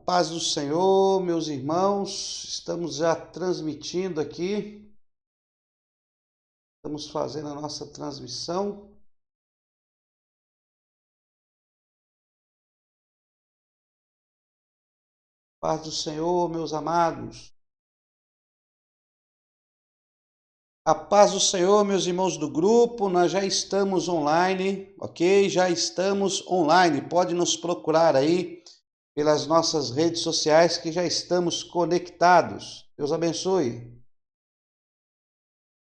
paz do Senhor, meus irmãos, estamos já transmitindo aqui, estamos fazendo a nossa transmissão. Paz do Senhor, meus amados. A paz do Senhor, meus irmãos do grupo, nós já estamos online, ok? Já estamos online, pode nos procurar aí pelas nossas redes sociais que já estamos conectados. Deus abençoe.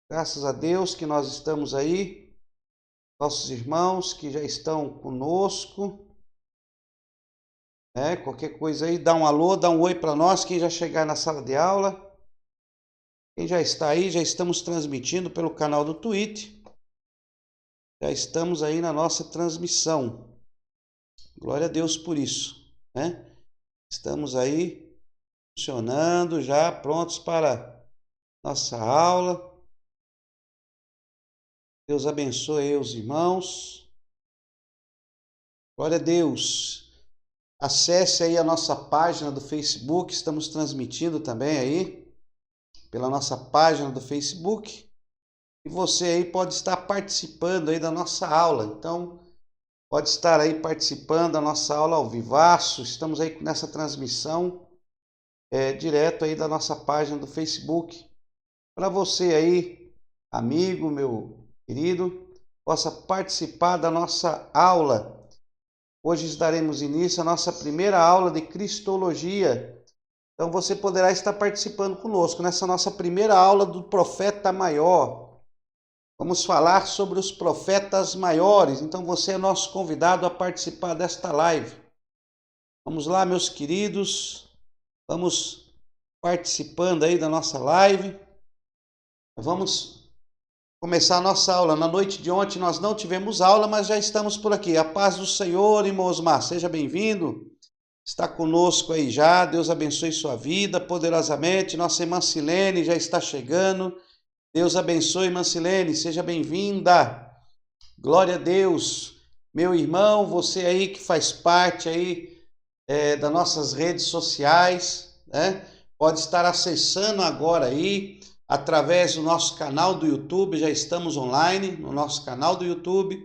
Graças a Deus que nós estamos aí, nossos irmãos que já estão conosco. Qualquer coisa aí, dá um alô, dá um oi para nós, quem já chegar na sala de aula. Quem já está aí, já estamos transmitindo pelo canal do Twitch. Já estamos aí na nossa transmissão. Glória a Deus por isso, né? Estamos aí funcionando, já prontos para nossa aula. Deus abençoe aí os irmãos. Glória a Deus. Acesse aí a nossa página do Facebook, estamos transmitindo também aí pela nossa página do Facebook. E você aí pode estar participando aí da nossa aula. Então, pode estar aí participando da nossa aula ao vivaço. Estamos aí nessa transmissão direto aí da nossa página do Facebook. Para você aí, amigo, meu querido, possa participar da nossa aula. Hoje daremos início à nossa primeira aula de Cristologia. Então você poderá estar participando conosco nessa nossa primeira aula do Profeta Maior. Vamos falar sobre os profetas maiores. Então você é nosso convidado a participar desta live. Vamos lá, meus queridos. Vamos participando aí da nossa live. Vamos começar a nossa aula. Na noite de ontem nós não tivemos aula, mas já estamos por aqui. A paz do Senhor, irmão Osmar, seja bem-vindo. Está conosco aí já, Deus abençoe sua vida poderosamente. Nossa irmã Silene já está chegando. Deus abençoe, irmã Silene, seja bem-vinda. Glória a Deus. Meu irmão, você aí que faz parte aí das nossas redes sociais, né? Pode estar acessando agora aí, através do nosso canal do YouTube, já estamos online no nosso canal do YouTube,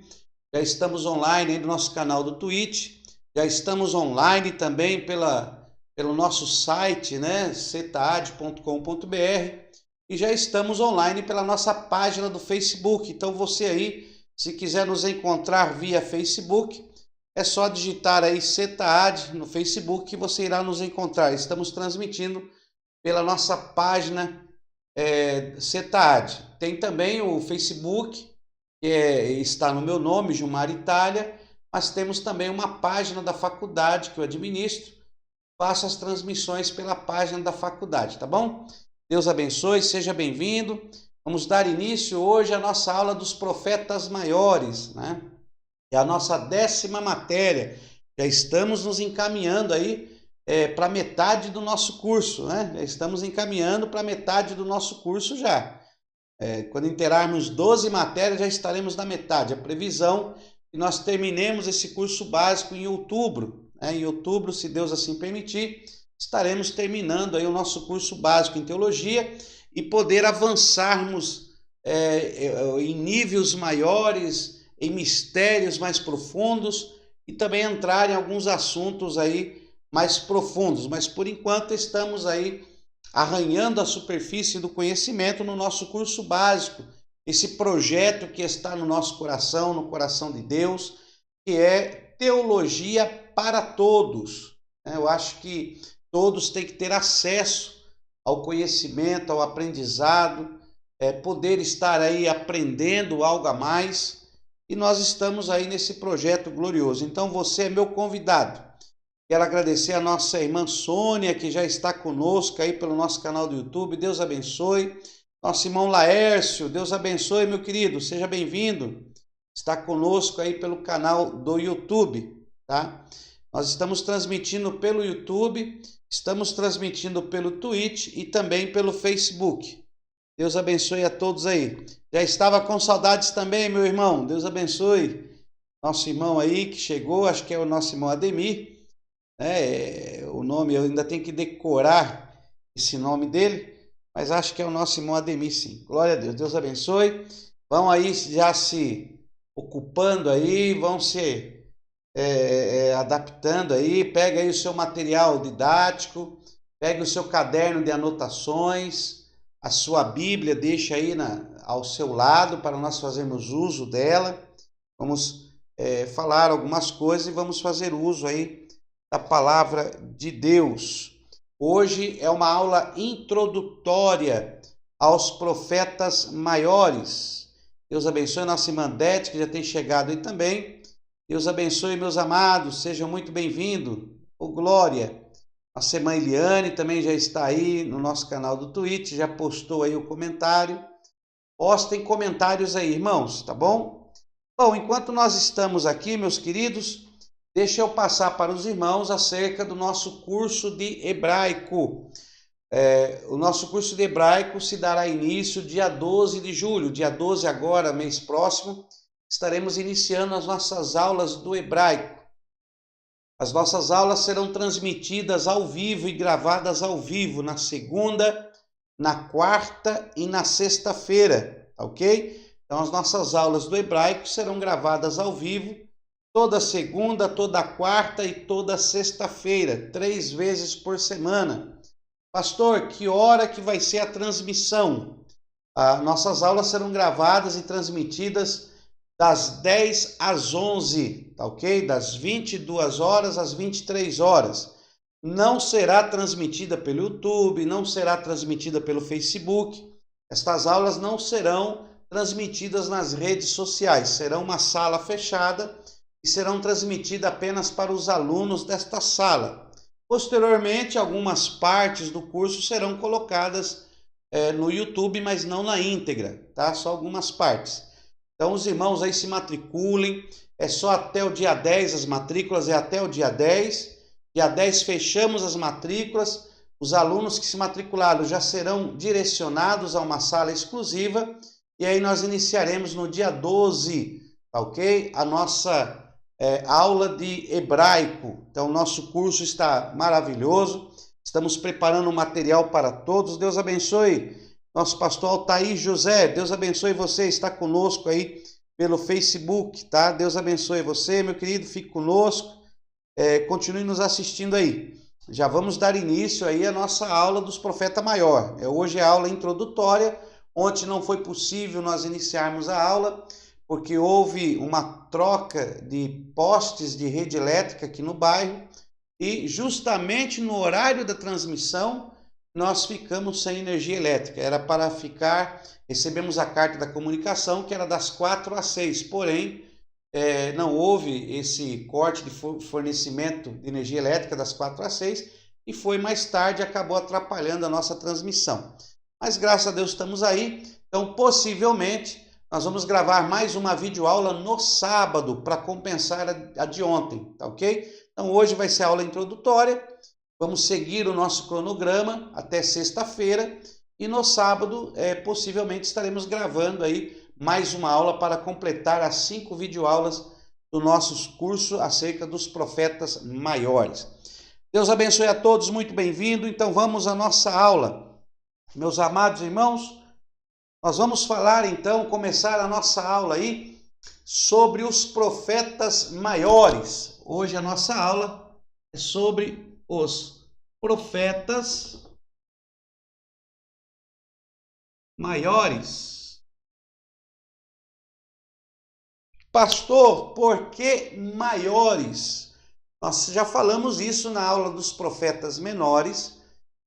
já estamos online aí no nosso canal do Twitch. Já estamos online também pelo nosso site, né, cetaad.com.br, e já estamos online pela nossa página do Facebook. Então você aí, se quiser nos encontrar via Facebook, é só digitar aí Cetaad no Facebook que você irá nos encontrar. Estamos transmitindo pela nossa página Cetaad. Tem também o Facebook, que está no meu nome, Gilmar Itália. Mas temos também uma página da faculdade que eu administro. Faço as transmissões pela página da faculdade, tá bom? Deus abençoe, seja bem-vindo. Vamos dar início hoje à nossa aula dos profetas maiores, né? É a nossa 10ª matéria. Já estamos nos encaminhando aí para metade do nosso curso, né? Já estamos encaminhando para metade do nosso curso já. Quando integrarmos 12 matérias, já estaremos na metade. A previsão e nós terminemos esse curso básico em outubro. Em outubro, se Deus assim permitir, estaremos terminando aí o nosso curso básico em teologia e poder avançarmos em níveis maiores, em mistérios mais profundos e também entrar em alguns assuntos aí mais profundos. Mas por enquanto estamos aí arranhando a superfície do conhecimento no nosso curso básico. Esse projeto que está no nosso coração, no coração de Deus, que é teologia para todos. Eu acho que todos têm que ter acesso ao conhecimento, ao aprendizado, poder estar aí aprendendo algo a mais. E nós estamos aí nesse projeto glorioso. Então você é meu convidado. Quero agradecer a nossa irmã Sônia, que já está conosco aí pelo nosso canal do YouTube. Deus abençoe. Nosso irmão Laércio, Deus abençoe, meu querido, seja bem-vindo. Está conosco aí pelo canal do YouTube, tá? Nós estamos transmitindo pelo YouTube, estamos transmitindo pelo Twitch e também pelo Facebook. Deus abençoe a todos aí. Já estava com saudades também, meu irmão, Deus abençoe. Nosso irmão aí que chegou, acho que é o nosso irmão Ademir. né? O nome eu ainda tenho que decorar esse nome dele, mas acho que é o nosso irmão Ademir, sim. Glória a Deus, Deus abençoe. Vão aí já se ocupando aí, vão se adaptando aí. Pega aí o seu material didático, pega o seu caderno de anotações, a sua Bíblia, deixa aí ao seu lado para nós fazermos uso dela. Vamos falar algumas coisas e vamos fazer uso aí da palavra de Deus. Hoje é uma aula introdutória aos profetas maiores. Deus abençoe nossa irmã Dete, que já tem chegado aí também. Deus abençoe, meus amados, sejam muito bem-vindos. Ô, glória! Nossa irmã Eliane também já está aí no nosso canal do Twitch, já postou aí o comentário. Postem comentários aí, irmãos, tá bom? Bom, enquanto nós estamos aqui, meus queridos, deixa eu passar para os irmãos acerca do nosso curso de hebraico. O nosso curso de hebraico se dará início dia 12 de julho. Dia 12 agora, mês próximo, estaremos iniciando as nossas aulas do hebraico. As nossas aulas serão transmitidas ao vivo e gravadas ao vivo na segunda, na quarta e na sexta-feira, tá ok? Então, as nossas aulas do hebraico serão gravadas ao vivo toda segunda, toda quarta e toda sexta-feira, 3 vezes por semana. Pastor, que hora que vai ser a transmissão? Nossas aulas serão gravadas e transmitidas das 10 às 11, tá ok? Das 22 horas às 23 horas. Não será transmitida pelo YouTube, não será transmitida pelo Facebook. Estas aulas não serão transmitidas nas redes sociais. Serão uma sala fechada e serão transmitidas apenas para os alunos desta sala. Posteriormente, algumas partes do curso serão colocadas no YouTube, mas não na íntegra, tá? Só algumas partes. Então, os irmãos aí se matriculem, é só até o dia 10, as matrículas é até o dia 10. Dia 10 fechamos as matrículas, os alunos que se matricularam já serão direcionados a uma sala exclusiva, e aí nós iniciaremos no dia 12, tá ok? A nossa aula de hebraico. Então, nosso curso está maravilhoso, estamos preparando um material para todos. Deus abençoe nosso pastor Altair José, Deus abençoe você, está conosco aí pelo Facebook, tá? Deus abençoe você, meu querido, fique conosco, continue nos assistindo aí. Já vamos dar início aí à nossa aula dos profetas maior. Hoje é a aula introdutória. Ontem não foi possível nós iniciarmos a aula, porque houve uma troca de postes de rede elétrica aqui no bairro, e justamente no horário da transmissão, nós ficamos sem energia elétrica. Era para ficar, recebemos a carta da comunicação, que era das 4 às 6, porém, não houve esse corte de fornecimento de energia elétrica das 4 às 6, e foi mais tarde, acabou atrapalhando a nossa transmissão. Mas graças a Deus estamos aí, então possivelmente nós vamos gravar mais uma videoaula no sábado, para compensar a de ontem, tá ok? Então hoje vai ser a aula introdutória, vamos seguir o nosso cronograma até sexta-feira, e no sábado possivelmente estaremos gravando aí mais uma aula para completar as 5 videoaulas do nosso curso acerca dos profetas maiores. Deus abençoe a todos, muito bem-vindo. Então vamos à nossa aula. Meus amados irmãos, nós vamos falar então, começar a nossa aula aí sobre os profetas maiores. Hoje a nossa aula é sobre os profetas maiores. Pastor, por que maiores? Nós já falamos isso na aula dos profetas menores,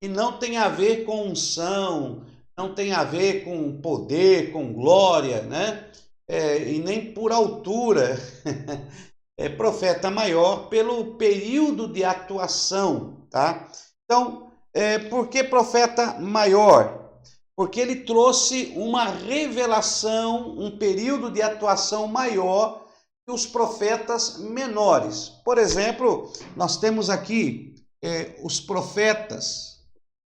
e não tem a ver com unção, não tem a ver com poder, com glória, né? E nem por altura. É profeta maior pelo período de atuação, tá? Então, por que profeta maior? Porque ele trouxe uma revelação, um período de atuação maior que os profetas menores. Por exemplo, nós temos aqui os profetas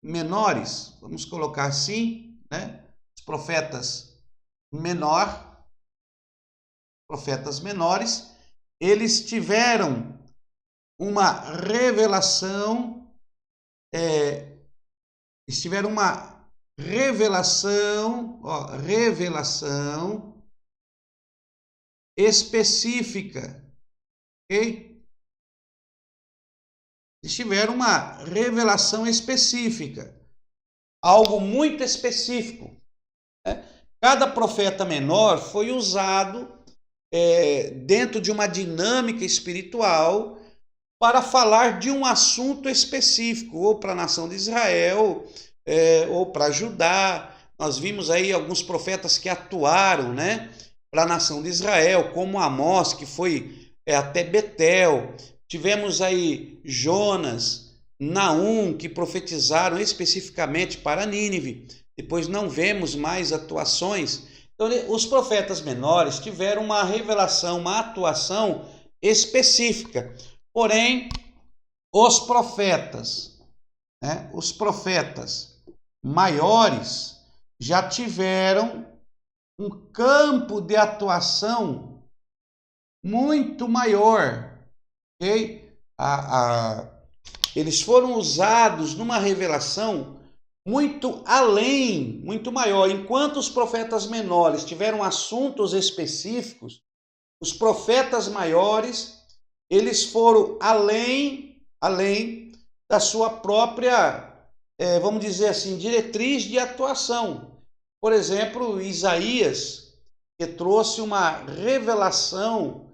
menores, vamos colocar assim, né? Os profetas menores, eles tiveram uma revelação, eles tiveram uma revelação, revelação específica, ok? Eles tiveram uma revelação específica, algo muito específico, né? Cada profeta menor foi usado dentro de uma dinâmica espiritual para falar de um assunto específico, ou para a nação de Israel, ou para Judá. Nós vimos aí alguns profetas que atuaram, né, para a nação de Israel, como Amós, que foi até Betel. Tivemos aí Jonas, Naum, que profetizaram especificamente para Nínive. Depois não vemos mais atuações. Então, os profetas menores tiveram uma revelação, uma atuação específica. Porém, os profetas maiores já tiveram um campo de atuação muito maior, ok? Eles foram usados numa revelação muito além, muito maior. Enquanto os profetas menores tiveram assuntos específicos, os profetas maiores, eles foram além da sua própria, vamos dizer assim, diretriz de atuação. Por exemplo, Isaías, que trouxe uma revelação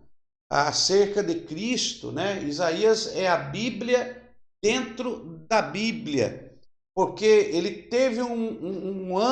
acerca de Cristo, né? Isaías é a Bíblia dentro da Bíblia, porque ele teve uma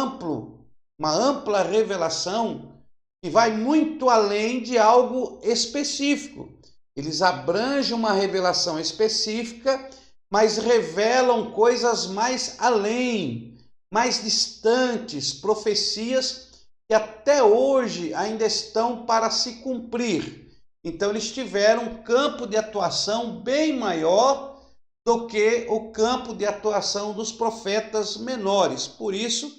ampla revelação que vai muito além de algo específico. Eles abrangem uma revelação específica, mas revelam coisas mais além, mais distantes, profecias que até hoje ainda estão para se cumprir. Então eles tiveram um campo de atuação bem maior do que o campo de atuação dos profetas menores. Por isso,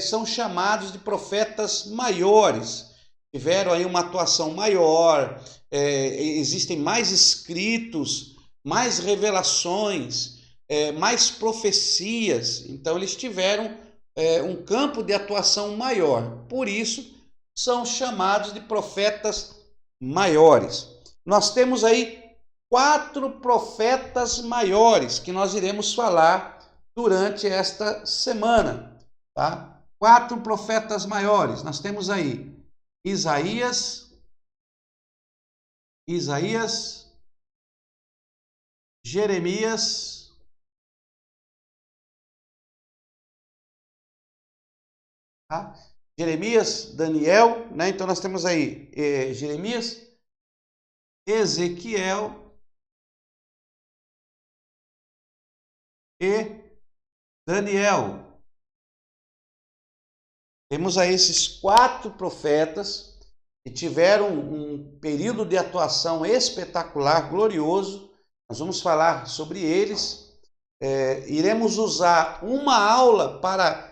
são chamados de profetas maiores. Tiveram aí uma atuação maior, existem mais escritos, mais revelações, mais profecias. Então, eles tiveram um campo de atuação maior. Por isso, são chamados de profetas maiores. Nós temos aí 4 profetas maiores que nós iremos falar durante esta semana, tá? 4 profetas maiores. Nós temos aí Isaías, Jeremias, tá? Jeremias, Daniel, né? Então nós temos aí Jeremias, Ezequiel e Daniel. Temos aí esses 4 profetas que tiveram um período de atuação espetacular, glorioso. Nós vamos falar sobre eles. Iremos usar uma aula para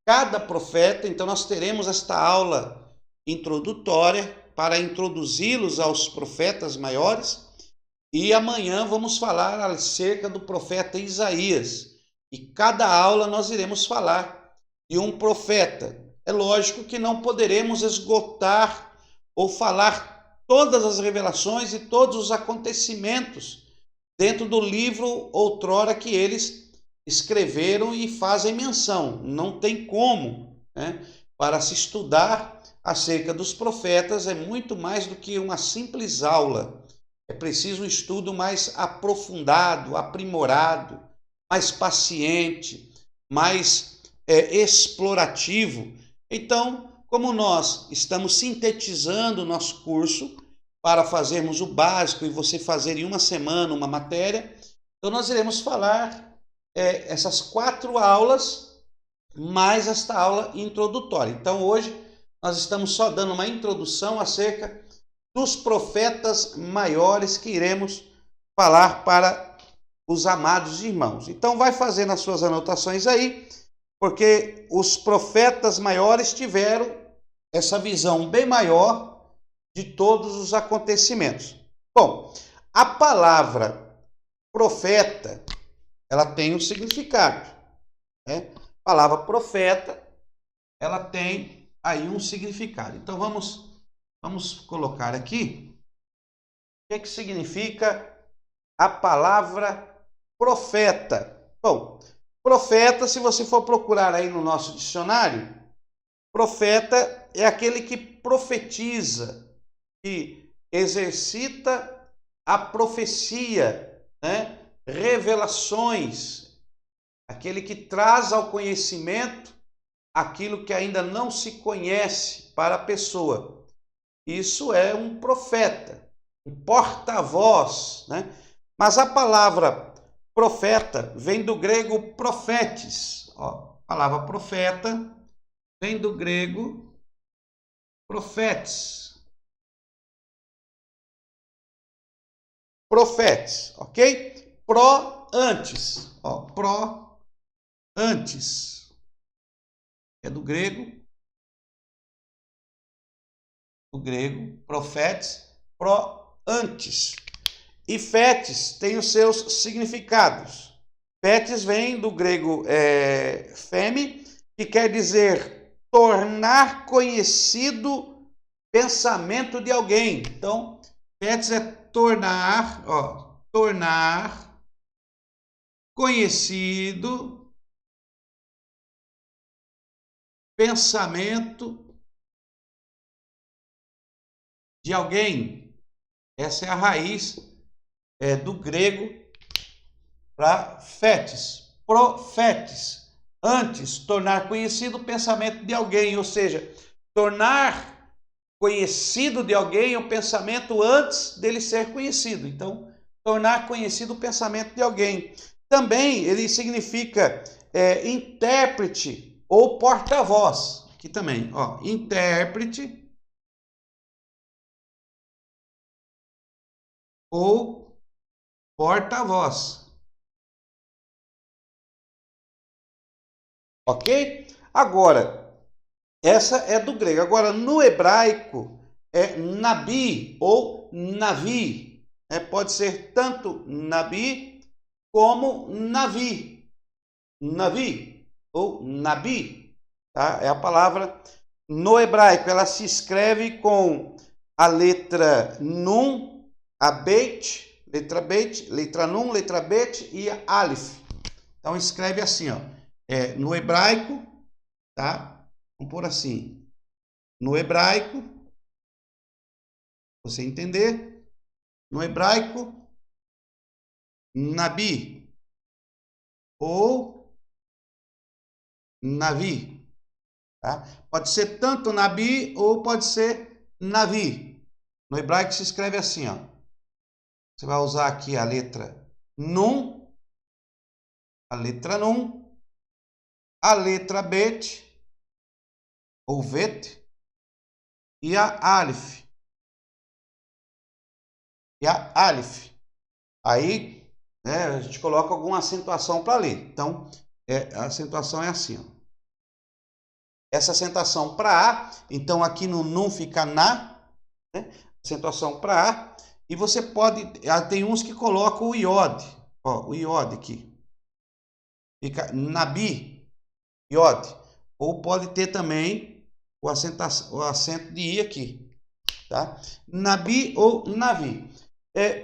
cada profeta, então nós teremos esta aula introdutória para introduzi-los aos profetas maiores. E amanhã vamos falar acerca do profeta Isaías. E cada aula nós iremos falar de um profeta. É lógico que não poderemos esgotar ou falar todas as revelações e todos os acontecimentos dentro do livro outrora que eles escreveram e fazem menção. Não tem como, né? Para se estudar acerca dos profetas é muito mais do que uma simples aula. É preciso um estudo mais aprofundado, aprimorado, mais paciente, mais explorativo. Então, como nós estamos sintetizando o nosso curso para fazermos o básico e você fazer em uma semana uma matéria, então nós iremos falar essas 4 aulas, mais esta aula introdutória. Então, hoje nós estamos só dando uma introdução acerca dos profetas maiores que iremos falar para os amados irmãos. Então, vai fazendo as suas anotações aí, porque os profetas maiores tiveram essa visão bem maior de todos os acontecimentos. Bom, a palavra profeta, ela tem um significado, né? A palavra profeta, ela tem aí um significado. Então vamos colocar aqui o que significa a palavra profeta. Bom, profeta, se você for procurar aí no nosso dicionário, profeta é aquele que profetiza, que exercita a profecia, né? Revelações, aquele que traz ao conhecimento aquilo que ainda não se conhece para a pessoa. Isso é um profeta, um porta-voz, né? Mas a palavra profeta vem do grego profetes. Ó, a palavra profeta vem do grego profetes. Profetes, ok? Pro antes. Ó, pro antes. É do grego. O grego, profetes, pro antes. E fetes tem os seus significados. Fetes vem do grego feme, que quer dizer tornar conhecido pensamento de alguém. Então, fetes é tornar, ó, tornar conhecido pensamento de alguém. Essa é a raiz do grego para fetes, profetes. Antes, tornar conhecido o pensamento de alguém, ou seja, tornar conhecido de alguém o pensamento antes dele ser conhecido. Então, tornar conhecido o pensamento de alguém. Também ele significa intérprete ou porta-voz. Aqui também, ó, intérprete ou porta-voz. Ok? Agora, essa é do grego. Agora, no hebraico, é nabi ou navi. Pode ser tanto nabi como navi. Navi ou nabi. Tá? É a palavra no hebraico. Ela se escreve com a letra nun, a beit, letra nun, letra bet e a alif. Então, escreve assim, ó. No hebraico, tá? Vamos pôr assim. No hebraico, você entender, no hebraico, nabi ou navi, tá? Pode ser tanto nabi ou pode ser navi. No hebraico se escreve assim, ó. Você vai usar aqui a letra nun, a letra bet ou vet e a alif. E a alif. Aí, né, a gente coloca alguma acentuação para ler. Então, a acentuação é assim, ó. Essa acentuação para A, então aqui no nun fica na, né? Acentuação para A. E você pode, tem uns que colocam o iod, ó, o iod aqui. Fica nabi, iod. Ou pode ter também o acento de I aqui, tá? Nabi ou navi.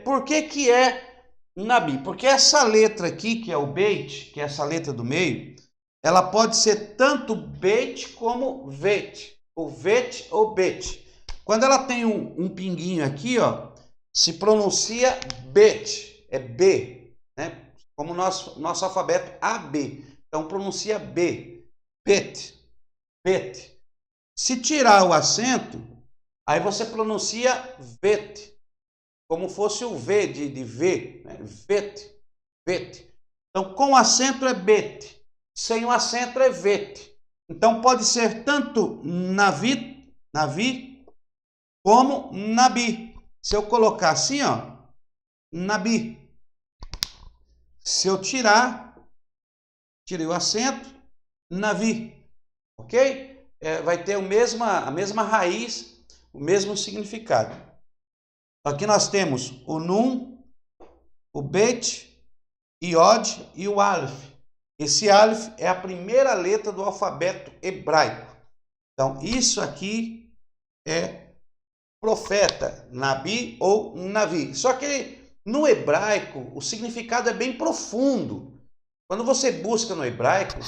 Por que é nabi? Porque essa letra aqui, que é o beit, que é essa letra do meio, ela pode ser tanto beit como vet, ou vet ou bet. Quando ela tem um pinguinho aqui, ó, se pronuncia bet, é B, né? Como nosso alfabeto AB. Então pronuncia B, bet, bet. Se tirar o acento, aí você pronuncia vet, como fosse o V de V, né? Vet, vet. Então com acento é bet. Sem o acento é vet. Então pode ser tanto navi, como nabi. Se eu colocar assim, ó, nabi. Se eu tirei o acento, navi. Ok? Vai ter a mesma raiz, o mesmo significado. Aqui nós temos o nun, o bet Iod e o Aleph. Esse Aleph é a primeira letra do alfabeto hebraico. Então, isso aqui é profeta, Nabi ou Navi. Só que no hebraico o significado é bem profundo. Quando você busca no hebraico,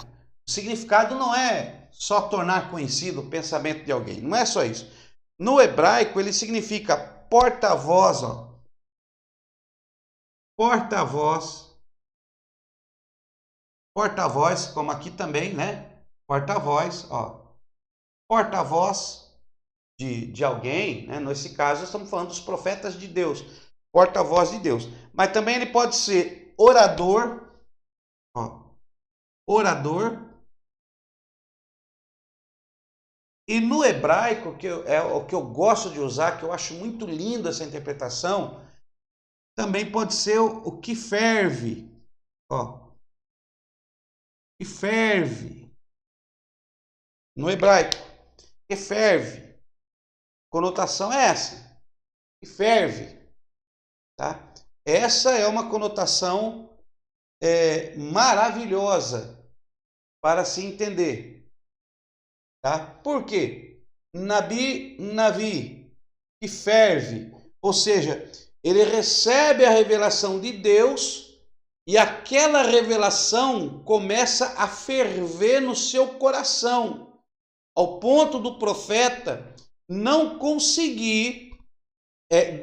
o significado não é só tornar conhecido o pensamento de alguém. Não é só isso. No hebraico ele significa porta-voz, ó. Porta-voz. Porta-voz, como aqui também, né? Porta-voz, ó. Porta-voz de alguém, né? Nesse caso, estamos falando dos profetas de Deus, porta-voz de Deus. Mas também ele pode ser orador, ó, orador. E no hebraico, é o que eu gosto de usar, que eu acho muito lindo essa interpretação, também pode ser o que ferve, ó, que ferve, no hebraico, que ferve. Conotação é essa, que ferve, tá? Essa é uma conotação maravilhosa para se entender, tá? Por quê? Nabi, Navi, que ferve, ou seja, ele recebe a revelação de Deus e aquela revelação começa a ferver no seu coração, ao ponto do profeta não conseguir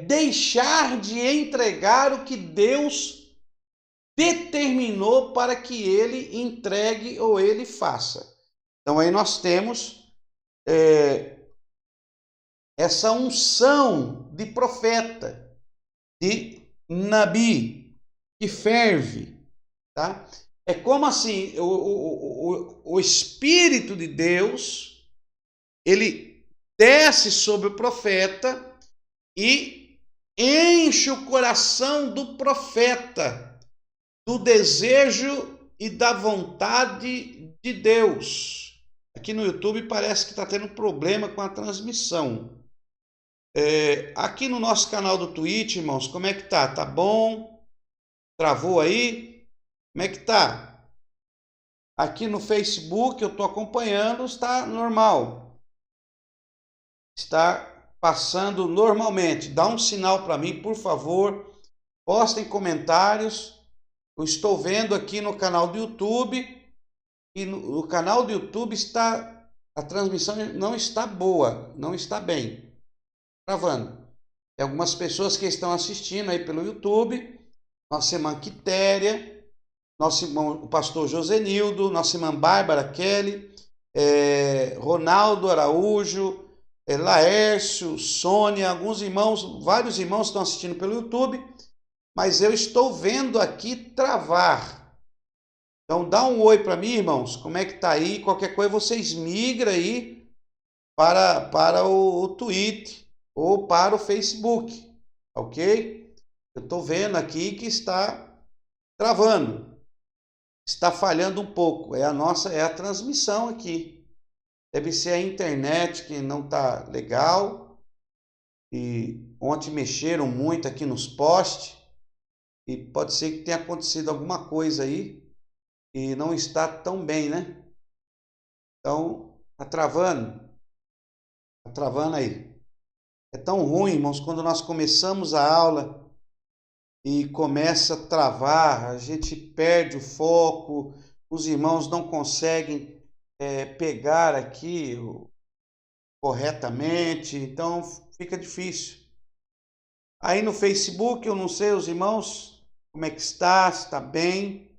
deixar de entregar o que Deus determinou para que ele entregue ou ele faça. Então aí nós temos essa unção de profeta, de Nabi, que ferve, tá? É como assim, o Espírito de Deus, ele desce sobre o profeta e enche o coração do profeta do desejo e da vontade de Deus. Aqui no YouTube parece que está tendo problema com a transmissão. Aqui no nosso canal do Twitch, irmãos, como é que tá? Tá bom? Travou aí? Como é que tá? Aqui no Facebook eu estou acompanhando, está normal. Está passando normalmente. Dá um sinal para mim, por favor. Postem comentários. Eu estou vendo aqui no canal do YouTube e no canal do YouTube a transmissão não está boa, não está bem. Travando. Tem algumas pessoas que estão assistindo aí pelo YouTube. Nossa irmã Quitéria, nosso irmão o pastor Josenildo, nossa irmã Bárbara Kelly, Ronaldo Araújo, Laércio, Sônia, alguns irmãos, vários irmãos estão assistindo pelo YouTube, mas eu estou vendo aqui travar. Então dá um oi para mim, irmãos, como é que tá aí? Qualquer coisa vocês migram aí para o Twitter ou para o Facebook, ok? Eu estou vendo aqui que está travando, está falhando um pouco. É a transmissão aqui. Deve ser a internet que não está legal. E ontem mexeram muito aqui nos postes e pode ser que tenha acontecido alguma coisa aí e não está tão bem, né? Então, tá travando aí. É tão ruim, irmãos, quando nós começamos a aula e começa a travar, a gente perde o foco, os irmãos não conseguem pegar aqui corretamente, então fica difícil. Aí no Facebook, eu não sei, os irmãos, como é que está, se está bem.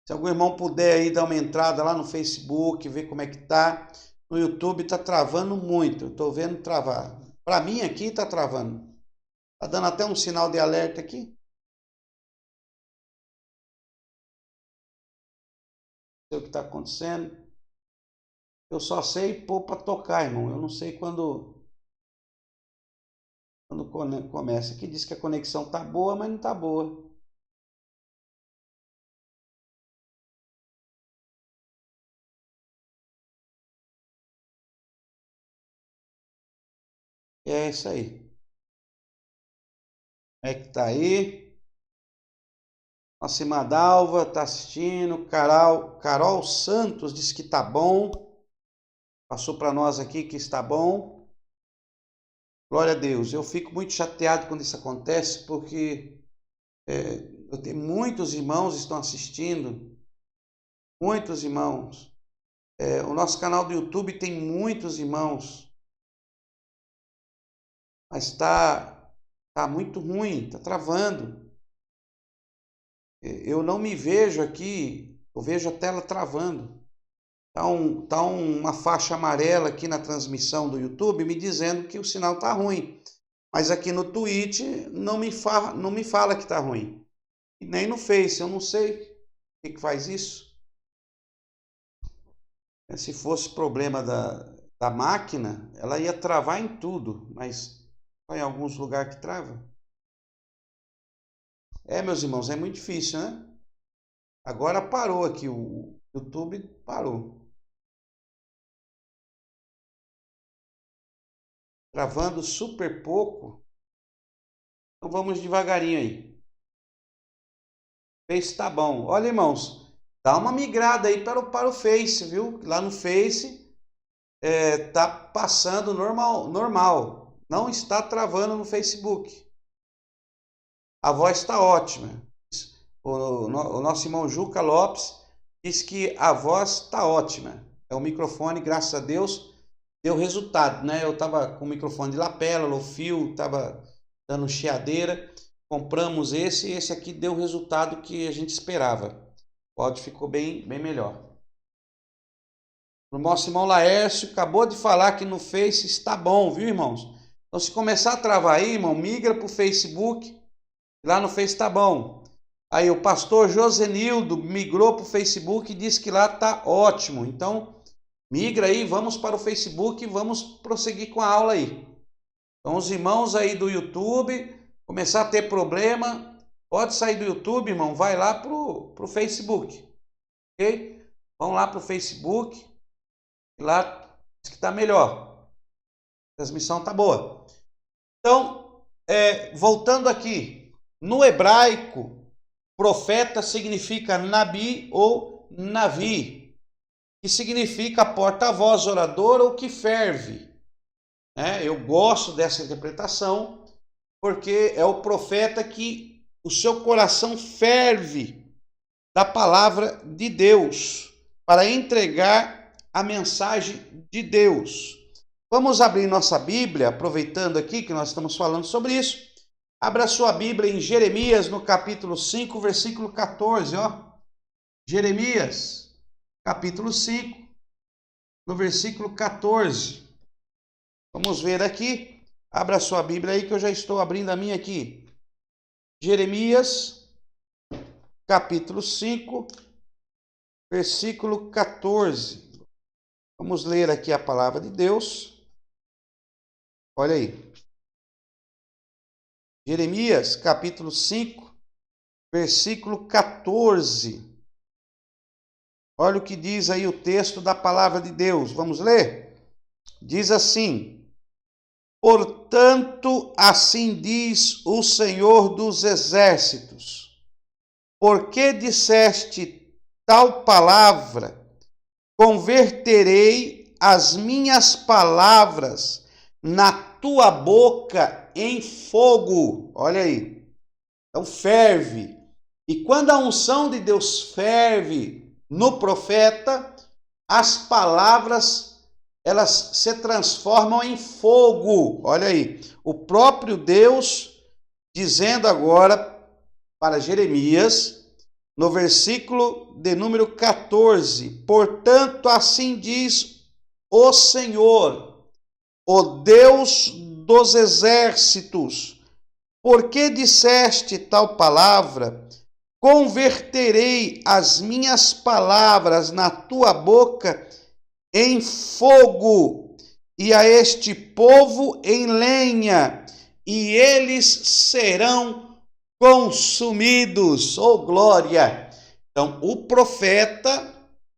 Se algum irmão puder aí dar uma entrada lá no Facebook, ver como é que está. No YouTube está travando muito, eu estou vendo travar. Para mim aqui está travando. Está dando até um sinal de alerta aqui. Não sei o que está acontecendo. Eu só sei pôr para tocar, irmão. Eu não sei quando começa. Aqui diz que a conexão tá boa, mas não tá boa. É isso aí. Como é que tá aí? Nossa irmã Dalva está assistindo. Carol Santos disse que está bom. Passou para nós aqui que está bom. Glória a Deus. Eu fico muito chateado quando isso acontece, porque eu tenho muitos irmãos que estão assistindo. Muitos irmãos. O nosso canal do YouTube tem muitos irmãos. Mas está muito ruim, está travando. Eu não me vejo aqui, eu vejo a tela travando. Tá uma faixa amarela aqui na transmissão do YouTube me dizendo que o sinal está ruim. Mas aqui no Twitch não me fala que está ruim. E nem no Face, eu não sei o que faz isso. Se fosse problema da máquina, ela ia travar em tudo, mas só em alguns lugares que trava. Meus irmãos, é muito difícil, né? Agora parou aqui, o YouTube parou. Travando super pouco. Então vamos devagarinho aí. Face tá bom. Olha, irmãos, dá uma migrada aí para o Face, viu? Lá no Face tá passando normal. Não está travando no Facebook. A voz está ótima. O nosso irmão Juca Lopes disse que a voz está ótima. O microfone, graças a Deus, deu resultado, né? Eu estava com o microfone de lapela, low fio, estava dando chiadeira. Compramos esse aqui deu o resultado que a gente esperava. O áudio ficou bem melhor. O nosso irmão Laércio acabou de falar que no Face está bom, viu, irmãos? Então, se começar a travar aí, irmão, migra para o Facebook. Lá no Face está bom. Aí o pastor Josenildo migrou para o Facebook e disse que lá está ótimo. Então, migra aí, vamos para o Facebook e vamos prosseguir com a aula aí. Então, os irmãos aí do YouTube, começar a ter problema, pode sair do YouTube, irmão, vai lá para o Facebook. Ok? Vão lá para o Facebook, e lá diz que está melhor. A transmissão está boa. Então, voltando aqui, no hebraico, profeta significa nabi ou navi, que significa porta-voz, orador ou que ferve. Eu gosto dessa interpretação, porque é o profeta que o seu coração ferve da palavra de Deus, para entregar a mensagem de Deus. Vamos abrir nossa Bíblia, aproveitando aqui que nós estamos falando sobre isso. Abra sua Bíblia em Jeremias, no capítulo 5, versículo 14, ó. Jeremias, capítulo 5, no versículo 14. Vamos ver aqui. Abra sua Bíblia aí que eu já estou abrindo a minha aqui. Jeremias, capítulo 5, versículo 14. Vamos ler aqui a palavra de Deus. Olha aí. Jeremias, capítulo 5, versículo 14. Olha o que diz aí o texto da palavra de Deus. Vamos ler? Diz assim: portanto, assim diz o Senhor dos Exércitos, porque disseste tal palavra, converterei as minhas palavras na tua boca em fogo. Olha aí. Então ferve. E quando a unção de Deus ferve no profeta, as palavras elas se transformam em fogo. Olha aí. O próprio Deus dizendo agora para Jeremias, no versículo de número 14, portanto, assim diz o Senhor, o Deus dos exércitos, porque disseste tal palavra, converterei as minhas palavras na tua boca em fogo, e a este povo em lenha, e eles serão consumidos. Oh, glória! Então, o profeta,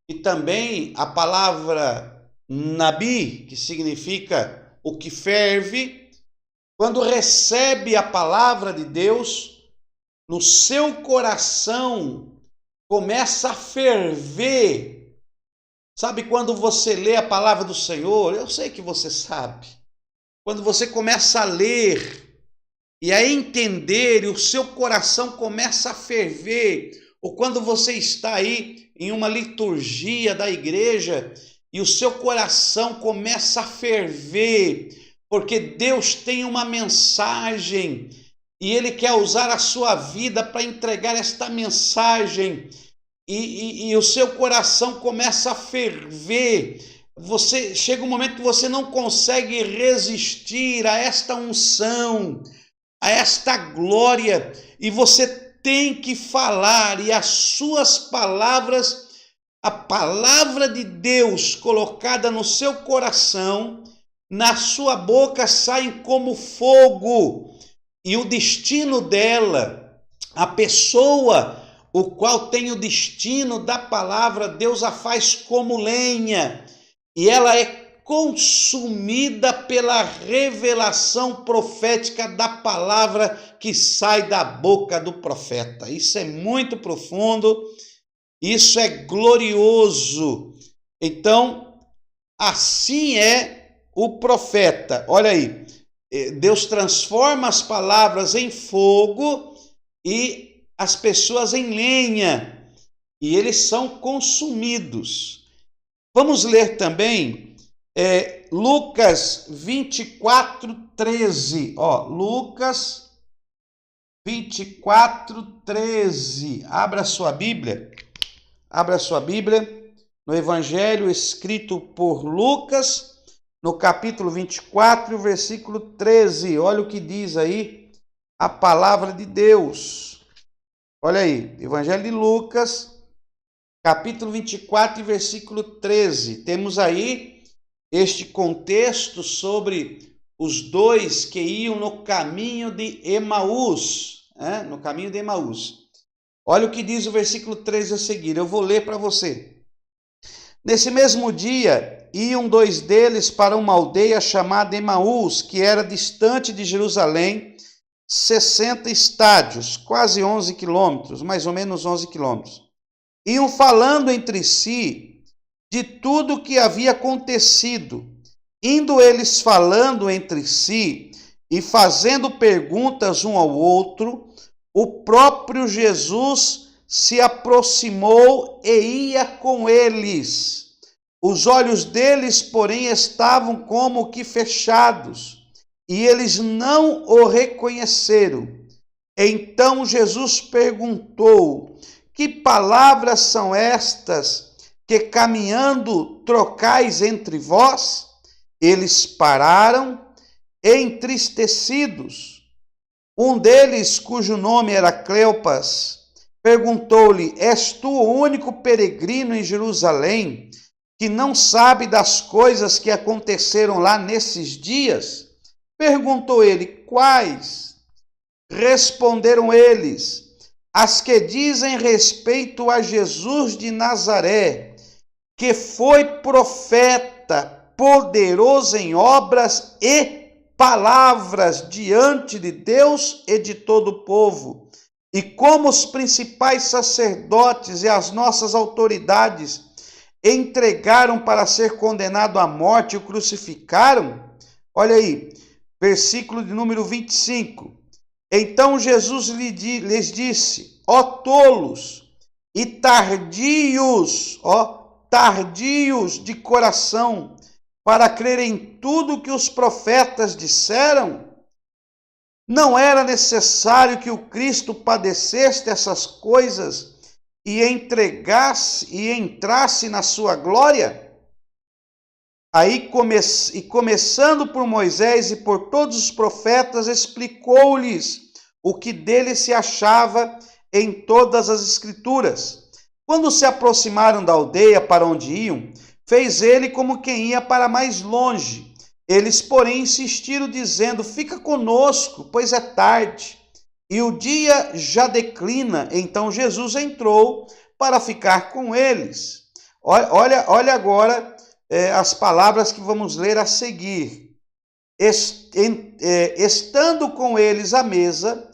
e também a palavra nabi, que significa o que ferve, quando recebe a palavra de Deus, no seu coração começa a ferver. Sabe quando você lê a palavra do Senhor? Eu sei que você sabe. Quando você começa a ler e a entender e o seu coração começa a ferver, ou quando você está aí em uma liturgia da igreja e o seu coração começa a ferver, porque Deus tem uma mensagem e Ele quer usar a sua vida para entregar esta mensagem, e o seu coração começa a ferver. Você chega um momento que você não consegue resistir a esta unção, a esta glória, e você tem que falar, e as suas palavras, a palavra de Deus colocada no seu coração, na sua boca saem como fogo, e o destino dela, a pessoa o qual tem o destino da palavra, Deus a faz como lenha, e ela é consumida pela revelação profética da palavra que sai da boca do profeta. Isso é muito profundo, isso é glorioso. Então, assim é o profeta. Olha aí, Deus transforma as palavras em fogo e as pessoas em lenha, e eles são consumidos. Vamos ler também Lucas 24:13. Lucas 24:13. Abra sua Bíblia no Evangelho escrito por Lucas, no capítulo 24, versículo 13. Olha o que diz aí a palavra de Deus. Olha aí, Evangelho de Lucas, capítulo 24, versículo 13. Temos aí este contexto sobre os dois que iam no caminho de Emaús, no caminho de Emaús. Olha o que diz o versículo 13 a seguir, eu vou ler para você. Nesse mesmo dia, iam dois deles para uma aldeia chamada Emaús, que era distante de Jerusalém, 60 estádios, quase 11 quilômetros, mais ou menos 11 quilômetros. Iam falando entre si de tudo o que havia acontecido. Indo eles falando entre si e fazendo perguntas um ao outro, o próprio Jesus se aproximou e ia com eles. Os olhos deles, porém, estavam como que fechados, e eles não o reconheceram. Então Jesus perguntou: que palavras são estas que caminhando trocais entre vós? Eles pararam, entristecidos. Um deles, cujo nome era Cleopas, perguntou-lhe: és tu o único peregrino em Jerusalém que não sabe das coisas que aconteceram lá nesses dias? Perguntou ele: quais? Responderam eles: as que dizem respeito a Jesus de Nazaré, que foi profeta, poderoso em obras e palavras diante de Deus e de todo o povo. E como os principais sacerdotes e as nossas autoridades entregaram para ser condenado à morte e o crucificaram. Olha aí, versículo de número 25. Então Jesus lhes disse: ó tolos e tardios de coração, para crer em tudo que os profetas disseram? Não era necessário que o Cristo padecesse essas coisas e entrasse na sua glória? Aí, começando por Moisés e por todos os profetas, explicou-lhes o que dele se achava em todas as Escrituras. Quando se aproximaram da aldeia para onde iam, fez ele como quem ia para mais longe. Eles, porém, insistiram, dizendo: fica conosco, pois é tarde, e o dia já declina. Então Jesus entrou para ficar com eles. Olha agora as palavras que vamos ler a seguir. Estando com eles à mesa,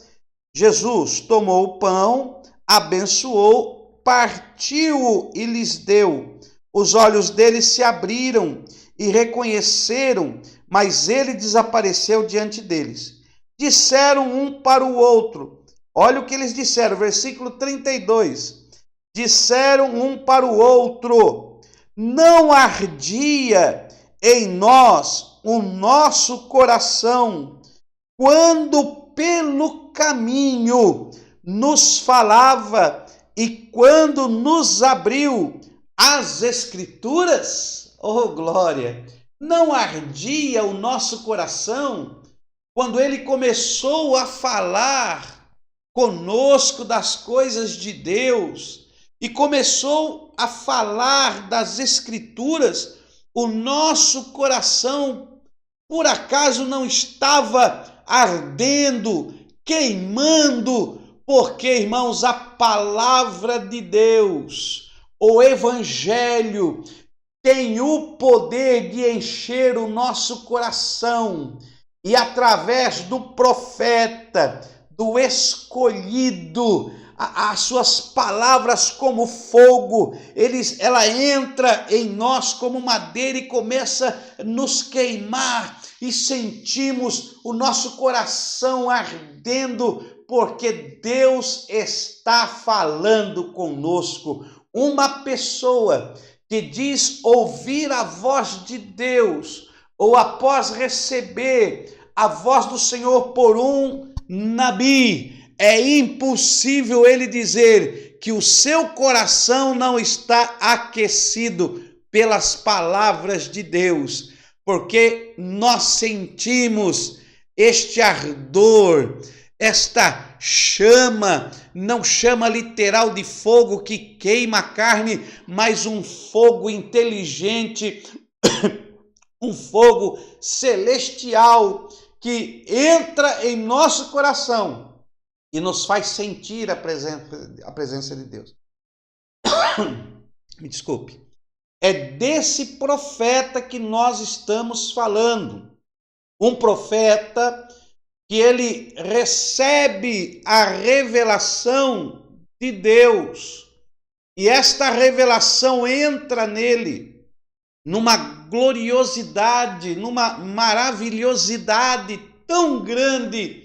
Jesus tomou o pão, abençoou, partiu-o e lhes deu. Os olhos deles se abriram e reconheceram, mas ele desapareceu diante deles. Disseram um para o outro, olha o que eles disseram, versículo 32. Disseram um para o outro, não ardia em nós o nosso coração, quando pelo caminho nos falava e quando nos abriu as Escrituras? Oh, glória! Não ardia o nosso coração quando ele começou a falar conosco das coisas de Deus e começou a falar das Escrituras? O nosso coração, por acaso, não estava ardendo, queimando? Porque, irmãos, a palavra de Deus, o Evangelho, tem o poder de encher o nosso coração. E através do profeta, do escolhido, as suas palavras como fogo, ela entra em nós como madeira e começa a nos queimar, e sentimos o nosso coração ardendo, porque Deus está falando conosco. Uma pessoa que diz ouvir a voz de Deus, ou após receber a voz do Senhor por um nabi, é impossível ele dizer que o seu coração não está aquecido pelas palavras de Deus, porque nós sentimos este ardor, esta chama, não chama literal de fogo que queima a carne, mas um fogo inteligente, um fogo celestial que entra em nosso coração e nos faz sentir a presença de Deus. Me desculpe. É desse profeta que nós estamos falando. Um profeta que ele recebe a revelação de Deus. E esta revelação entra nele numa gloriosidade, numa maravilhosidade tão grande,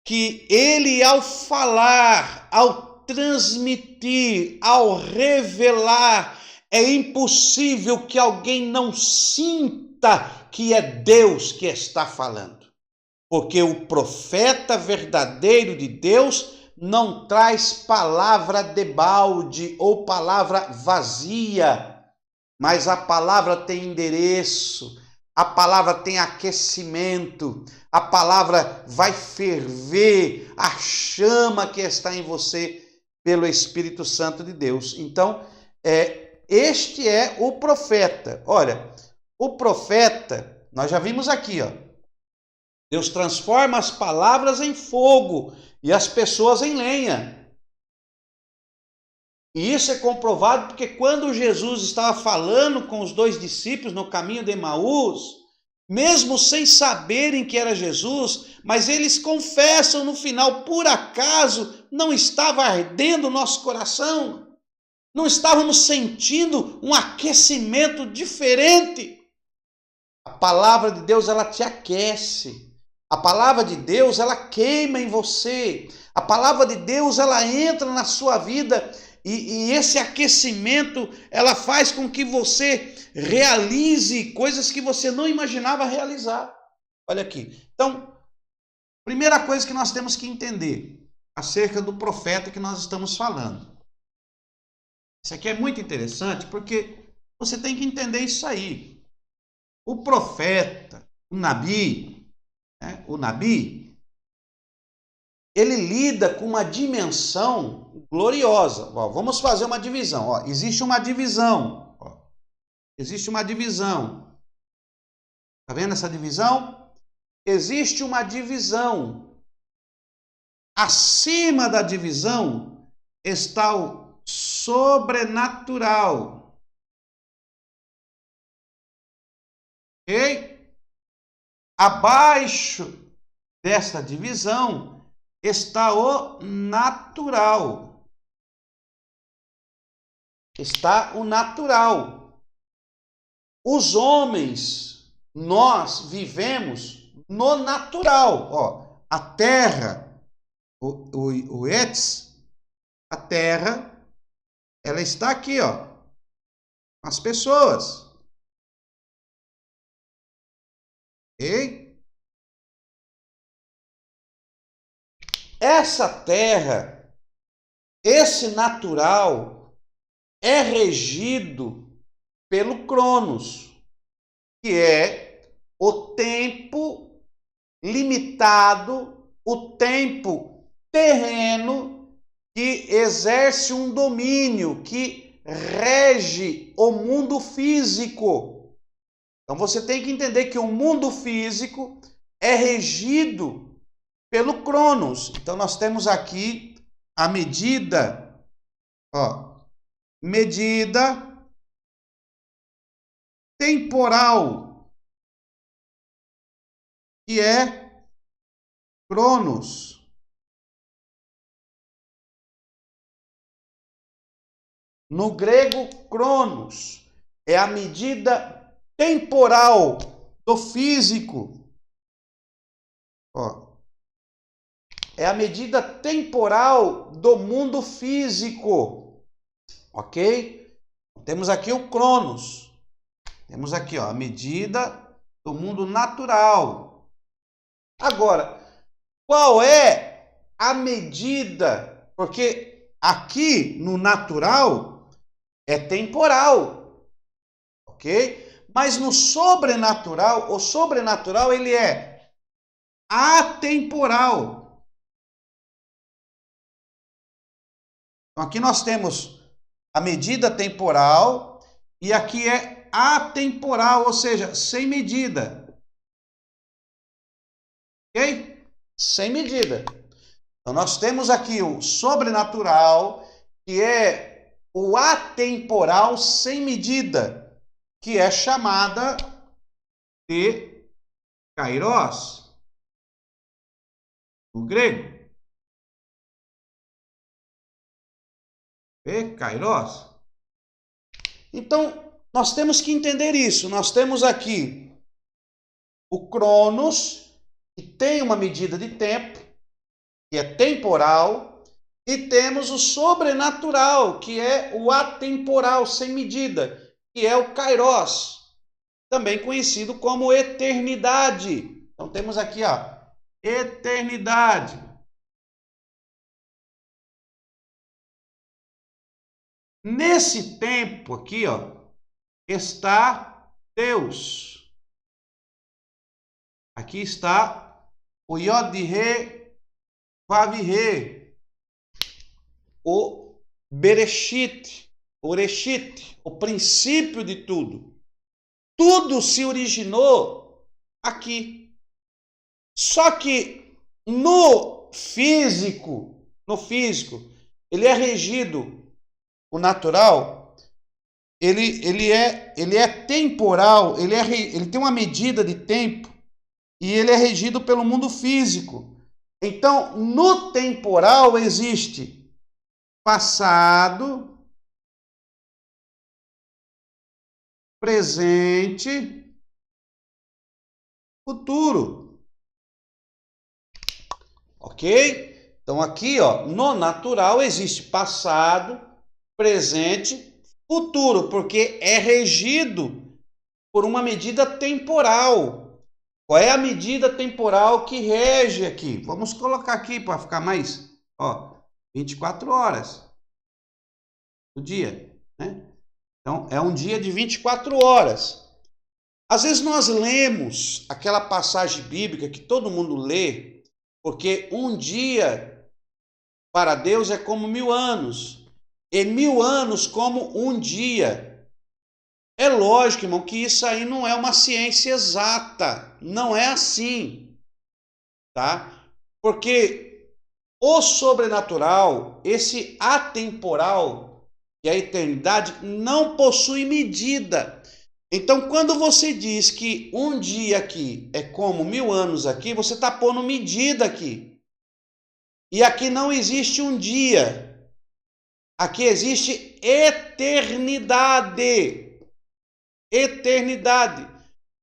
que ele, ao falar, ao transmitir, ao revelar, é impossível que alguém não sinta que é Deus que está falando. Porque o profeta verdadeiro de Deus não traz palavra debalde ou palavra vazia, mas a palavra tem endereço, a palavra tem aquecimento, a palavra vai ferver a chama que está em você pelo Espírito Santo de Deus. Então, este é o profeta. Olha, o profeta, nós já vimos aqui, ó, Deus transforma as palavras em fogo e as pessoas em lenha. E isso é comprovado porque quando Jesus estava falando com os dois discípulos no caminho de Emaús, mesmo sem saberem que era Jesus, mas eles confessam no final, por acaso não estava ardendo o nosso coração? Não estávamos sentindo um aquecimento diferente? A palavra de Deus, ela te aquece. A palavra de Deus, ela queima em você. A palavra de Deus, ela entra na sua vida e esse aquecimento, ela faz com que você realize coisas que você não imaginava realizar. Olha aqui. Então, primeira coisa que nós temos que entender acerca do profeta que nós estamos falando. Isso aqui é muito interessante porque você tem que entender isso aí. O profeta, o nabi, ele lida com uma dimensão gloriosa. Ó, vamos fazer uma divisão. Ó, existe uma divisão. Ó, existe uma divisão. Está vendo essa divisão? Existe uma divisão. Acima da divisão está o sobrenatural. Ok? Abaixo desta divisão está o natural. Está o natural. Os homens, nós vivemos no natural. Ó, a terra, o Ets, a terra, ela está aqui, ó, as pessoas. Ok? Essa terra, esse natural, é regido pelo Cronos, que é o tempo limitado, o tempo terreno que exerce um domínio, que rege o mundo físico. Então você tem que entender que o mundo físico é regido pelo Cronos. Então nós temos aqui a medida, ó, medida temporal, que é Cronos. No grego, Cronos é a medida temporal do físico. Ó, é a medida temporal do mundo físico. Ok? Temos aqui o Cronos. Temos aqui, ó, a medida do mundo natural. Agora, qual é a medida? Porque aqui no natural é temporal, ok? Mas no sobrenatural, o sobrenatural ele é atemporal. Então aqui nós temos a medida temporal e aqui é atemporal, ou seja, sem medida. Ok? Sem medida. Então nós temos aqui o sobrenatural, que é o atemporal sem medida, que é chamada de kairos, no grego. Kairos. Então, nós temos que entender isso. Nós temos aqui o Cronos, que tem uma medida de tempo, que é temporal, e temos o sobrenatural, que é o atemporal, sem medida, que é o Kairos, também conhecido como eternidade. Então temos aqui, ó, eternidade. Nesse tempo aqui, ó, está Deus. Aqui está o Yod-He, Vav-He, o Bereshit, o princípio de tudo. Tudo se originou aqui. Só que no físico, ele é regido, o natural, ele é temporal, ele tem uma medida de tempo e ele é regido pelo mundo físico. Então, no temporal existe passado, presente, futuro. Ok? Então aqui, ó, no natural existe passado, presente, futuro, porque é regido por uma medida temporal. Qual é a medida temporal que rege aqui? Vamos colocar aqui para ficar mais, ó, 24 horas do dia, né? Então, é um dia de 24 horas. Às vezes nós lemos aquela passagem bíblica que todo mundo lê, porque um dia para Deus é como 1000 anos, e 1000 anos como um dia. É lógico, irmão, que isso aí não é uma ciência exata, não é assim, tá? Porque o sobrenatural, esse atemporal, e a eternidade, não possui medida. Então, quando você diz que um dia aqui é como 1000 anos aqui, você está pondo medida aqui. E aqui não existe um dia. Aqui existe eternidade. Eternidade.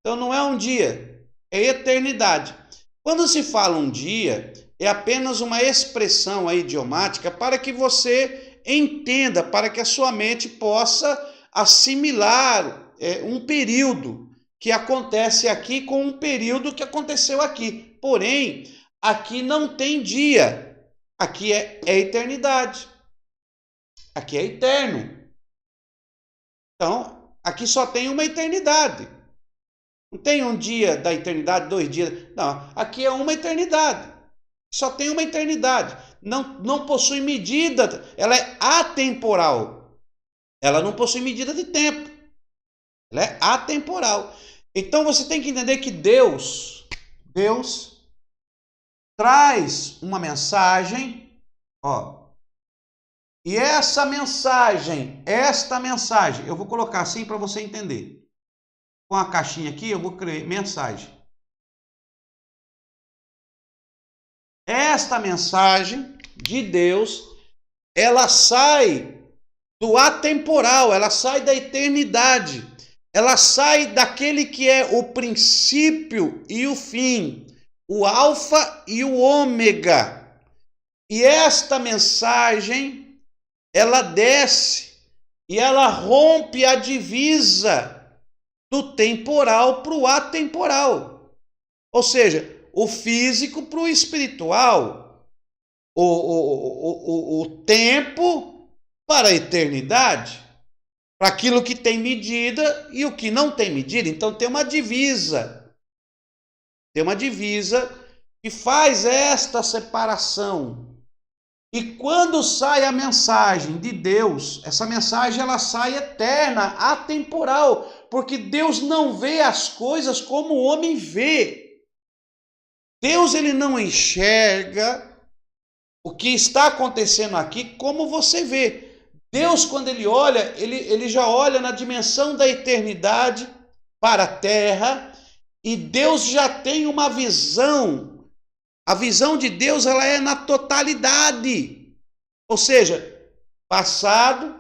Então não é um dia, é eternidade. Quando se fala um dia, é apenas uma expressão aí idiomática para que você entenda, para que a sua mente possa assimilar um período que acontece aqui com um período que aconteceu aqui. Porém, aqui não tem dia, aqui é eternidade, aqui é eterno. Então, aqui só tem uma eternidade. Não tem um dia da eternidade, 2 dias. Não, aqui é uma eternidade. Só tem uma eternidade. Não possui medida. Ela é atemporal. Ela não possui medida de tempo. Ela é atemporal. Então você tem que entender que Deus traz uma mensagem, ó. E esta mensagem, eu vou colocar assim para você entender. Com a caixinha aqui, eu vou criar mensagem. Esta mensagem de Deus, ela sai do atemporal, ela sai da eternidade, ela sai daquele que é o princípio e o fim, o alfa e o ômega. E esta mensagem, ela desce e ela rompe a divisa do temporal para o atemporal. Ou seja, o físico para o espiritual, o tempo para a eternidade, para aquilo que tem medida e o que não tem medida. Então tem uma divisa que faz esta separação. E quando sai a mensagem de Deus, essa mensagem ela sai eterna, atemporal, porque Deus não vê as coisas como o homem vê. Deus ele não enxerga o que está acontecendo aqui como você vê. Deus, quando ele olha, ele já olha na dimensão da eternidade para a terra, e Deus já tem uma visão. A visão de Deus ela é na totalidade, ou seja, passado,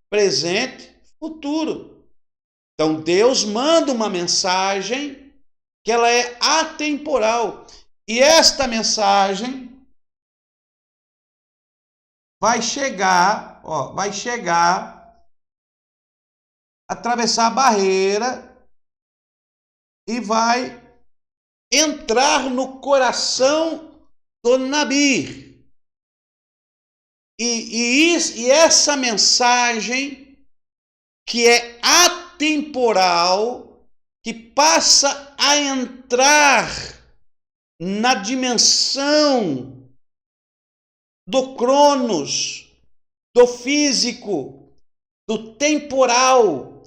presente, futuro. Então Deus manda uma mensagem que ela é atemporal, e esta mensagem vai chegar, atravessar a barreira e vai entrar no coração do Nabi. E essa mensagem que é atemporal, que passa a entrar na dimensão do cronos, do físico, do temporal.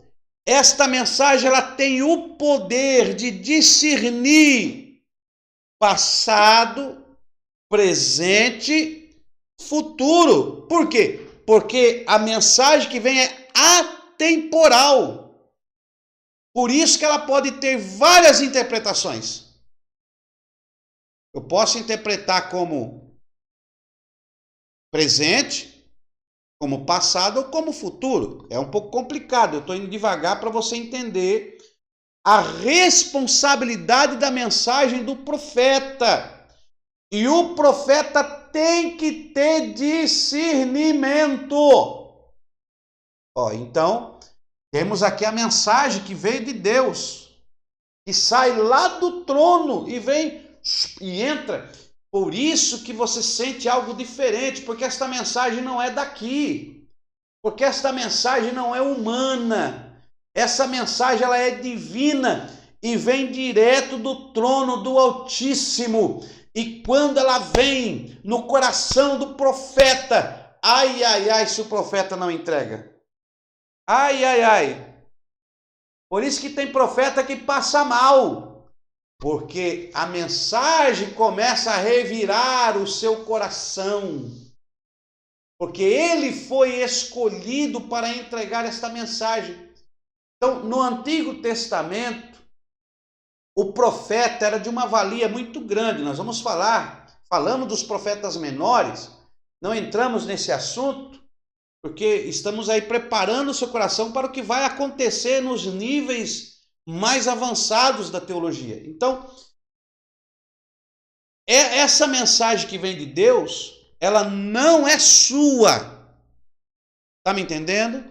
Esta mensagem ela tem o poder de discernir passado, presente, futuro. Por quê? Porque a mensagem que vem é atemporal. Por isso que ela pode ter várias interpretações. Eu posso interpretar como presente, como passado ou como futuro. É um pouco complicado, eu estou indo devagar para você entender a responsabilidade da mensagem do profeta. E o profeta tem que ter discernimento. Então, temos aqui a mensagem que veio de Deus, que sai lá do trono e vem e entra. Por isso que você sente algo diferente, porque esta mensagem não é daqui, porque esta mensagem não é humana, essa mensagem ela é divina e vem direto do trono do Altíssimo. E quando ela vem no coração do profeta, ai, ai, ai, se o profeta não entrega. Ai, ai, ai. Por isso que tem profeta que passa mal, porque a mensagem começa a revirar o seu coração, porque ele foi escolhido para entregar esta mensagem. Então, no Antigo Testamento, o profeta era de uma valia muito grande. Nós vamos falar falamos dos profetas menores, não entramos nesse assunto, porque estamos aí preparando o seu coração para o que vai acontecer nos níveis mais avançados da teologia. Então, essa mensagem que vem de Deus, ela não é sua. Está me entendendo?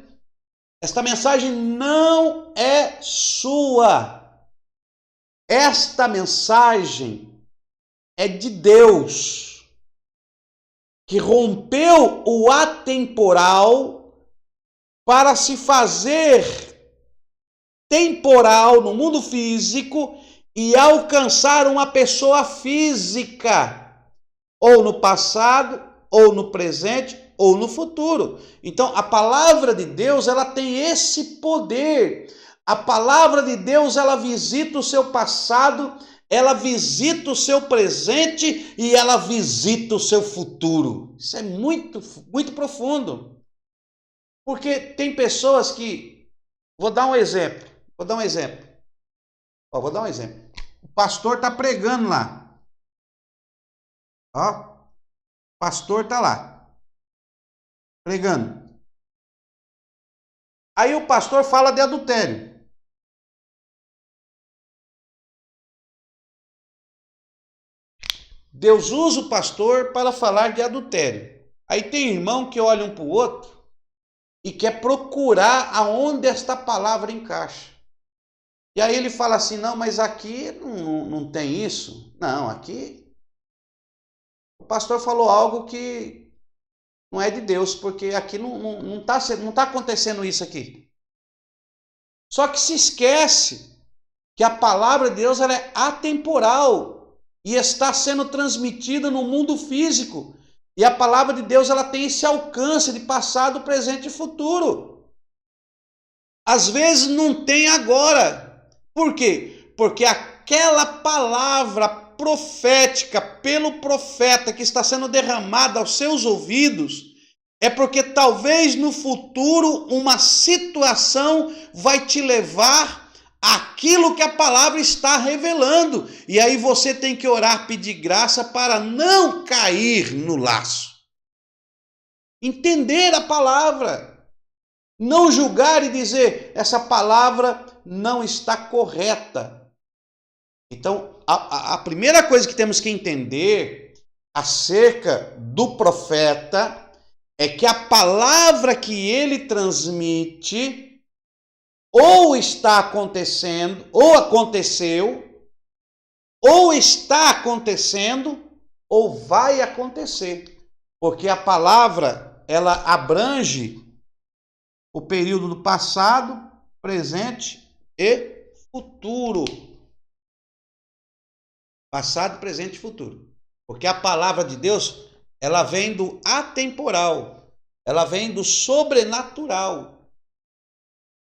Esta mensagem não é sua. Esta mensagem é de Deus, que rompeu o atemporal para se fazer temporal no mundo físico e alcançar uma pessoa física, ou no passado, ou no presente, ou no futuro. Então, a palavra de Deus, ela tem esse poder. A palavra de Deus, ela visita o seu passado, ela visita o seu presente e ela visita o seu futuro. Isso é muito, muito profundo. Porque tem pessoas que... Vou dar um exemplo. Ó, vou dar um exemplo. O pastor está pregando lá. Ó, o pastor está lá, pregando. Aí o pastor fala de adultério. Deus usa o pastor para falar de adultério. Aí tem irmão que olha um para o outro e quer procurar aonde esta palavra encaixa. E aí ele fala assim, não, mas aqui não tem isso. Não, aqui o pastor falou algo que não é de Deus, porque aqui não tá acontecendo isso aqui. Só que se esquece que a palavra de Deus ela é atemporal e está sendo transmitida no mundo físico. E a palavra de Deus ela tem esse alcance de passado, presente e futuro. Às vezes não tem agora. Por quê? Porque aquela palavra profética pelo profeta que está sendo derramada aos seus ouvidos é porque talvez no futuro uma situação vai te levar àquilo que a palavra está revelando. E aí você tem que orar, pedir graça para não cair no laço. Entender a palavra. Não julgar e dizer, essa palavra não está correta. Então, a primeira coisa que temos que entender acerca do profeta é que a palavra que ele transmite ou está acontecendo, ou aconteceu, ou está acontecendo, ou vai acontecer. Porque a palavra, ela abrange o período do passado, presente e futuro. Passado, presente e futuro. Porque a palavra de Deus, ela vem do atemporal, ela vem do sobrenatural.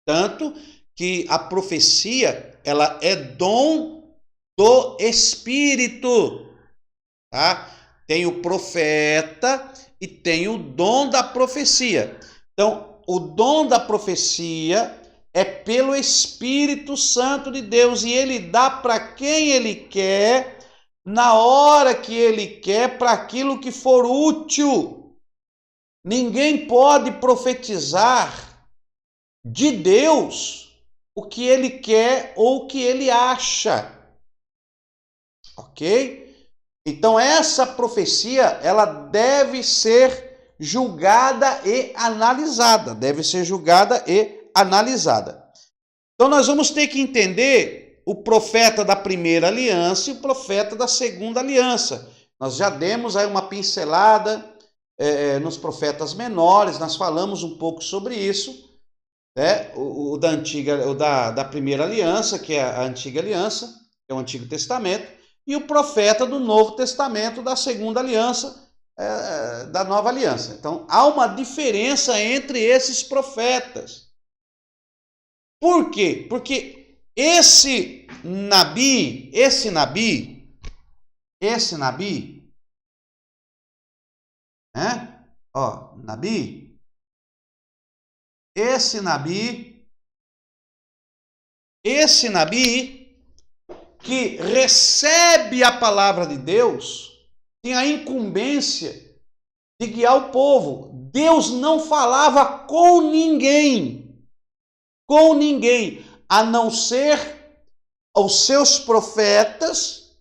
Tanto que a profecia, ela é dom do Espírito. Tá? Tem o profeta e tem o dom da profecia. Então, o dom da profecia é pelo Espírito Santo de Deus e ele dá para quem ele quer, na hora que ele quer, para aquilo que for útil. Ninguém pode profetizar de Deus o que ele quer ou o que ele acha. Ok? Então essa profecia, ela deve ser julgada e analisada. Deve ser julgada e analisada. Então nós vamos ter que entender o profeta da primeira aliança e o profeta da segunda aliança. Nós já demos aí uma pincelada nos profetas menores, nós falamos um pouco sobre isso, né? O da primeira aliança, que é a antiga aliança, que é o Antigo Testamento, e o profeta do Novo Testamento, da segunda aliança, da nova aliança. Então, há uma diferença entre esses profetas. Por quê? Porque esse nabi, esse nabi que recebe a palavra de Deus, tinha a incumbência de guiar o povo. Deus não falava com ninguém, a não ser os seus profetas,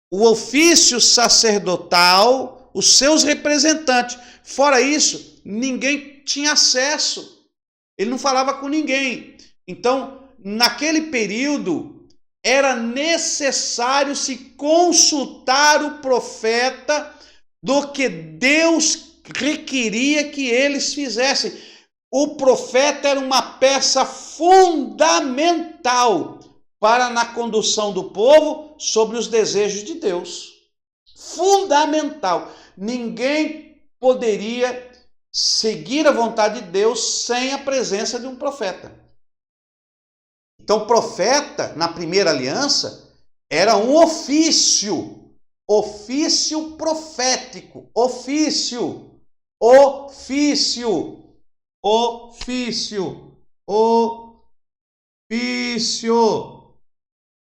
o ofício sacerdotal, os seus representantes. Fora isso, ninguém tinha acesso. Ele não falava com ninguém. Então, naquele período, era necessário se consultar o profeta do que Deus requeria que eles fizessem. O profeta era uma peça fundamental para na condução do povo sobre os desejos de Deus. Fundamental. Ninguém poderia seguir a vontade de Deus sem a presença de um profeta. Então, profeta, na primeira aliança, era um ofício profético, ofício.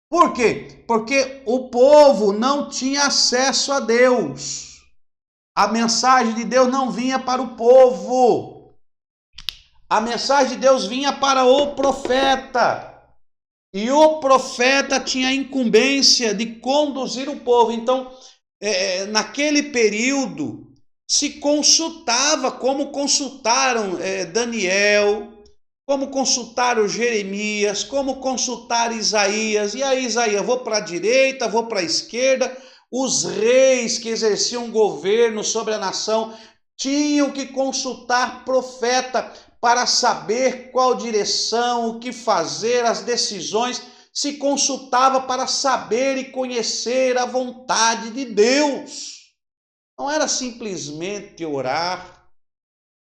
Por quê? Porque o povo não tinha acesso a Deus. A mensagem de Deus não vinha para o povo. A mensagem de Deus vinha para o profeta. E o profeta tinha a incumbência de conduzir o povo. Então, naquele período, se consultava, como consultaram Daniel, como consultaram Jeremias, como consultaram Isaías. E aí, Isaías, vou para a direita, vou para a esquerda. Os reis que exerciam governo sobre a nação tinham que consultar profeta para saber qual direção, o que fazer, as decisões. Se consultava para saber e conhecer a vontade de Deus. Não era simplesmente orar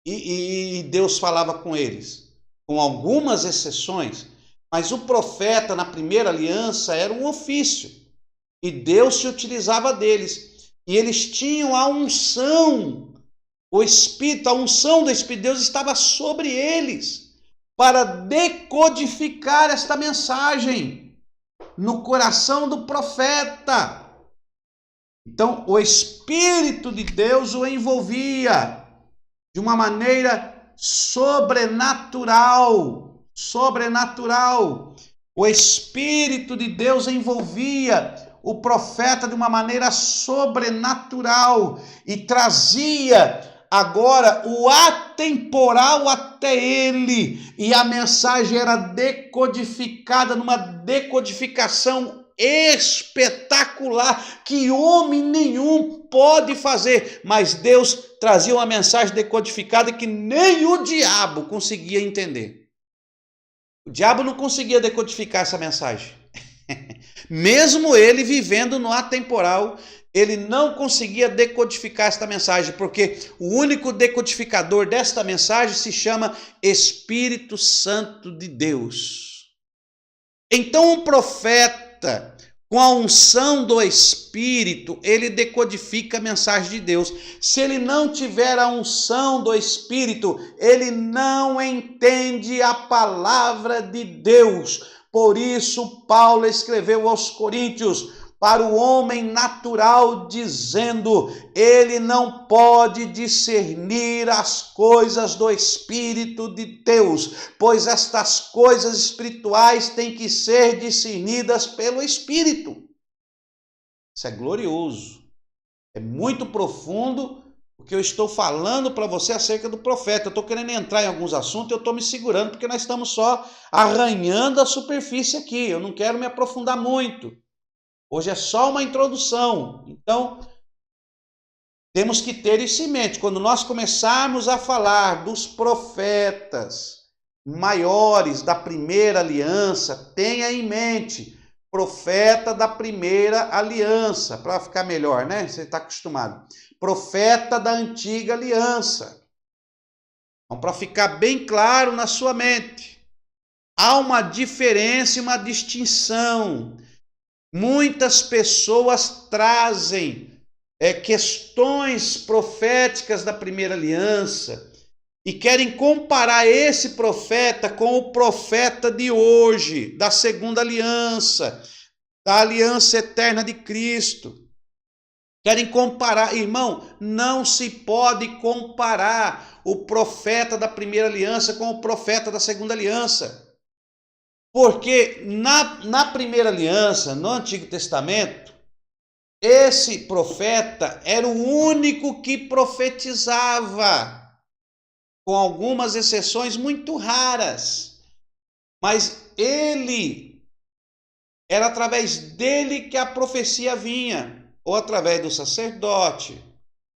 e Deus falava com eles, com algumas exceções. Mas o profeta, na primeira aliança, era um ofício. E Deus se utilizava deles. E eles tinham a unção, o Espírito, a unção do Espírito de Deus estava sobre eles, para decodificar esta mensagem no coração do profeta. Então, o Espírito de Deus o envolvia de uma maneira sobrenatural. O Espírito de Deus envolvia o profeta de uma maneira sobrenatural e trazia agora o atemporal até ele, e a mensagem era decodificada numa decodificação espetacular que homem nenhum pode fazer, mas Deus trazia uma mensagem decodificada que nem o diabo conseguia entender. O diabo não conseguia decodificar essa mensagem. Mesmo ele vivendo no atemporal, ele não conseguia decodificar esta mensagem, porque o único decodificador desta mensagem se chama Espírito Santo de Deus. Então o profeta, com a unção do Espírito, ele decodifica a mensagem de Deus. Se ele não tiver a unção do Espírito, ele não entende a palavra de Deus. Por isso, Paulo escreveu aos Coríntios, para o homem natural, dizendo: ele não pode discernir as coisas do Espírito de Deus, pois estas coisas espirituais têm que ser discernidas pelo Espírito. Isso é glorioso, é muito profundo o que eu estou falando para você acerca do profeta. Eu estou querendo entrar em alguns assuntos, eu estou me segurando, porque nós estamos só arranhando a superfície aqui, eu não quero me aprofundar muito. Hoje é só uma introdução, então temos que ter isso em mente. Quando nós começarmos a falar dos profetas maiores da primeira aliança, tenha em mente, profeta da primeira aliança, para ficar melhor, né? Você está acostumado. Profeta da antiga aliança. Então, para ficar bem claro na sua mente, há uma diferença e uma distinção. Muitas pessoas trazem questões proféticas da primeira aliança e querem comparar esse profeta com o profeta de hoje, da segunda aliança, da aliança eterna de Cristo. Querem comparar, irmão, não se pode comparar o profeta da primeira aliança com o profeta da segunda aliança. Porque na primeira aliança, no Antigo Testamento, esse profeta era o único que profetizava, com algumas exceções muito raras. Mas era através dele que a profecia vinha, ou através do sacerdote,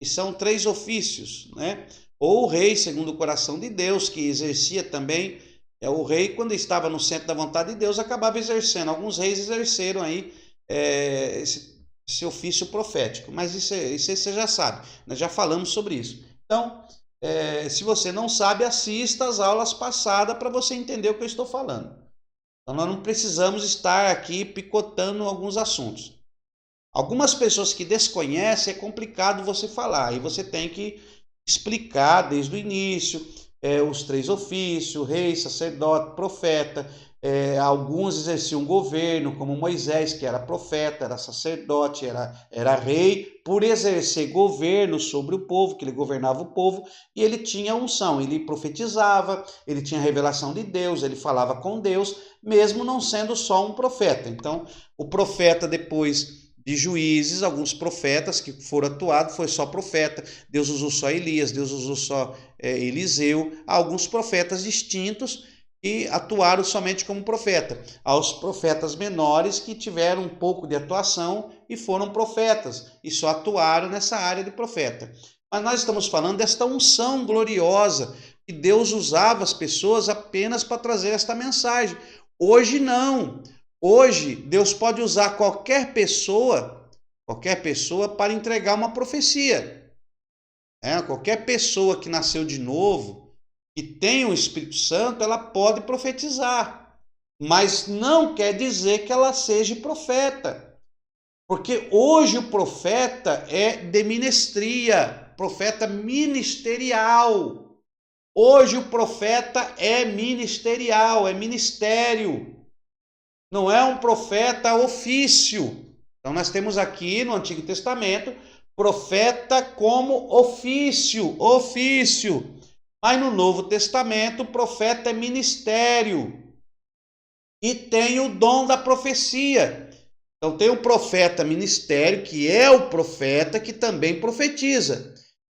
e são 3 ofícios, né? Ou o rei, segundo o coração de Deus, que exercia também, o rei, quando estava no centro da vontade de Deus, acabava exercendo. Alguns reis exerceram aí esse ofício profético, mas isso você já sabe, nós já falamos sobre isso. Então, se você não sabe, assista às aulas passadas para você entender o que eu estou falando. Então, nós não precisamos estar aqui picotando alguns assuntos. Algumas pessoas que desconhecem, é complicado você falar, e você tem que explicar desde o início, os 3 ofícios, rei, sacerdote, profeta. Alguns exerciam governo, como Moisés, que era profeta, era sacerdote, era rei, por exercer governo sobre o povo, que ele governava o povo, e ele tinha unção, ele profetizava, ele tinha revelação de Deus, ele falava com Deus, mesmo não sendo só um profeta. Então, o profeta, depois de Juízes, alguns profetas que foram atuados, foi só profeta, Deus usou só Elias, Deus usou só Eliseu, alguns profetas distintos e atuaram somente como profeta. Aos profetas menores que tiveram um pouco de atuação e foram profetas, e só atuaram nessa área de profeta. Mas nós estamos falando desta unção gloriosa, que Deus usava as pessoas apenas para trazer esta mensagem. Hoje não. Hoje, Deus pode usar qualquer pessoa para entregar uma profecia. Qualquer pessoa que nasceu de novo, que tem o Espírito Santo, ela pode profetizar. Mas não quer dizer que ela seja profeta. Porque hoje o profeta é de ministria, profeta ministerial. Hoje o profeta é ministerial, é ministério. Não é um profeta ofício. Então nós temos aqui no Antigo Testamento profeta como ofício. Mas no Novo Testamento o profeta é ministério e tem o dom da profecia. Então tem o profeta ministério, que é o profeta que também profetiza.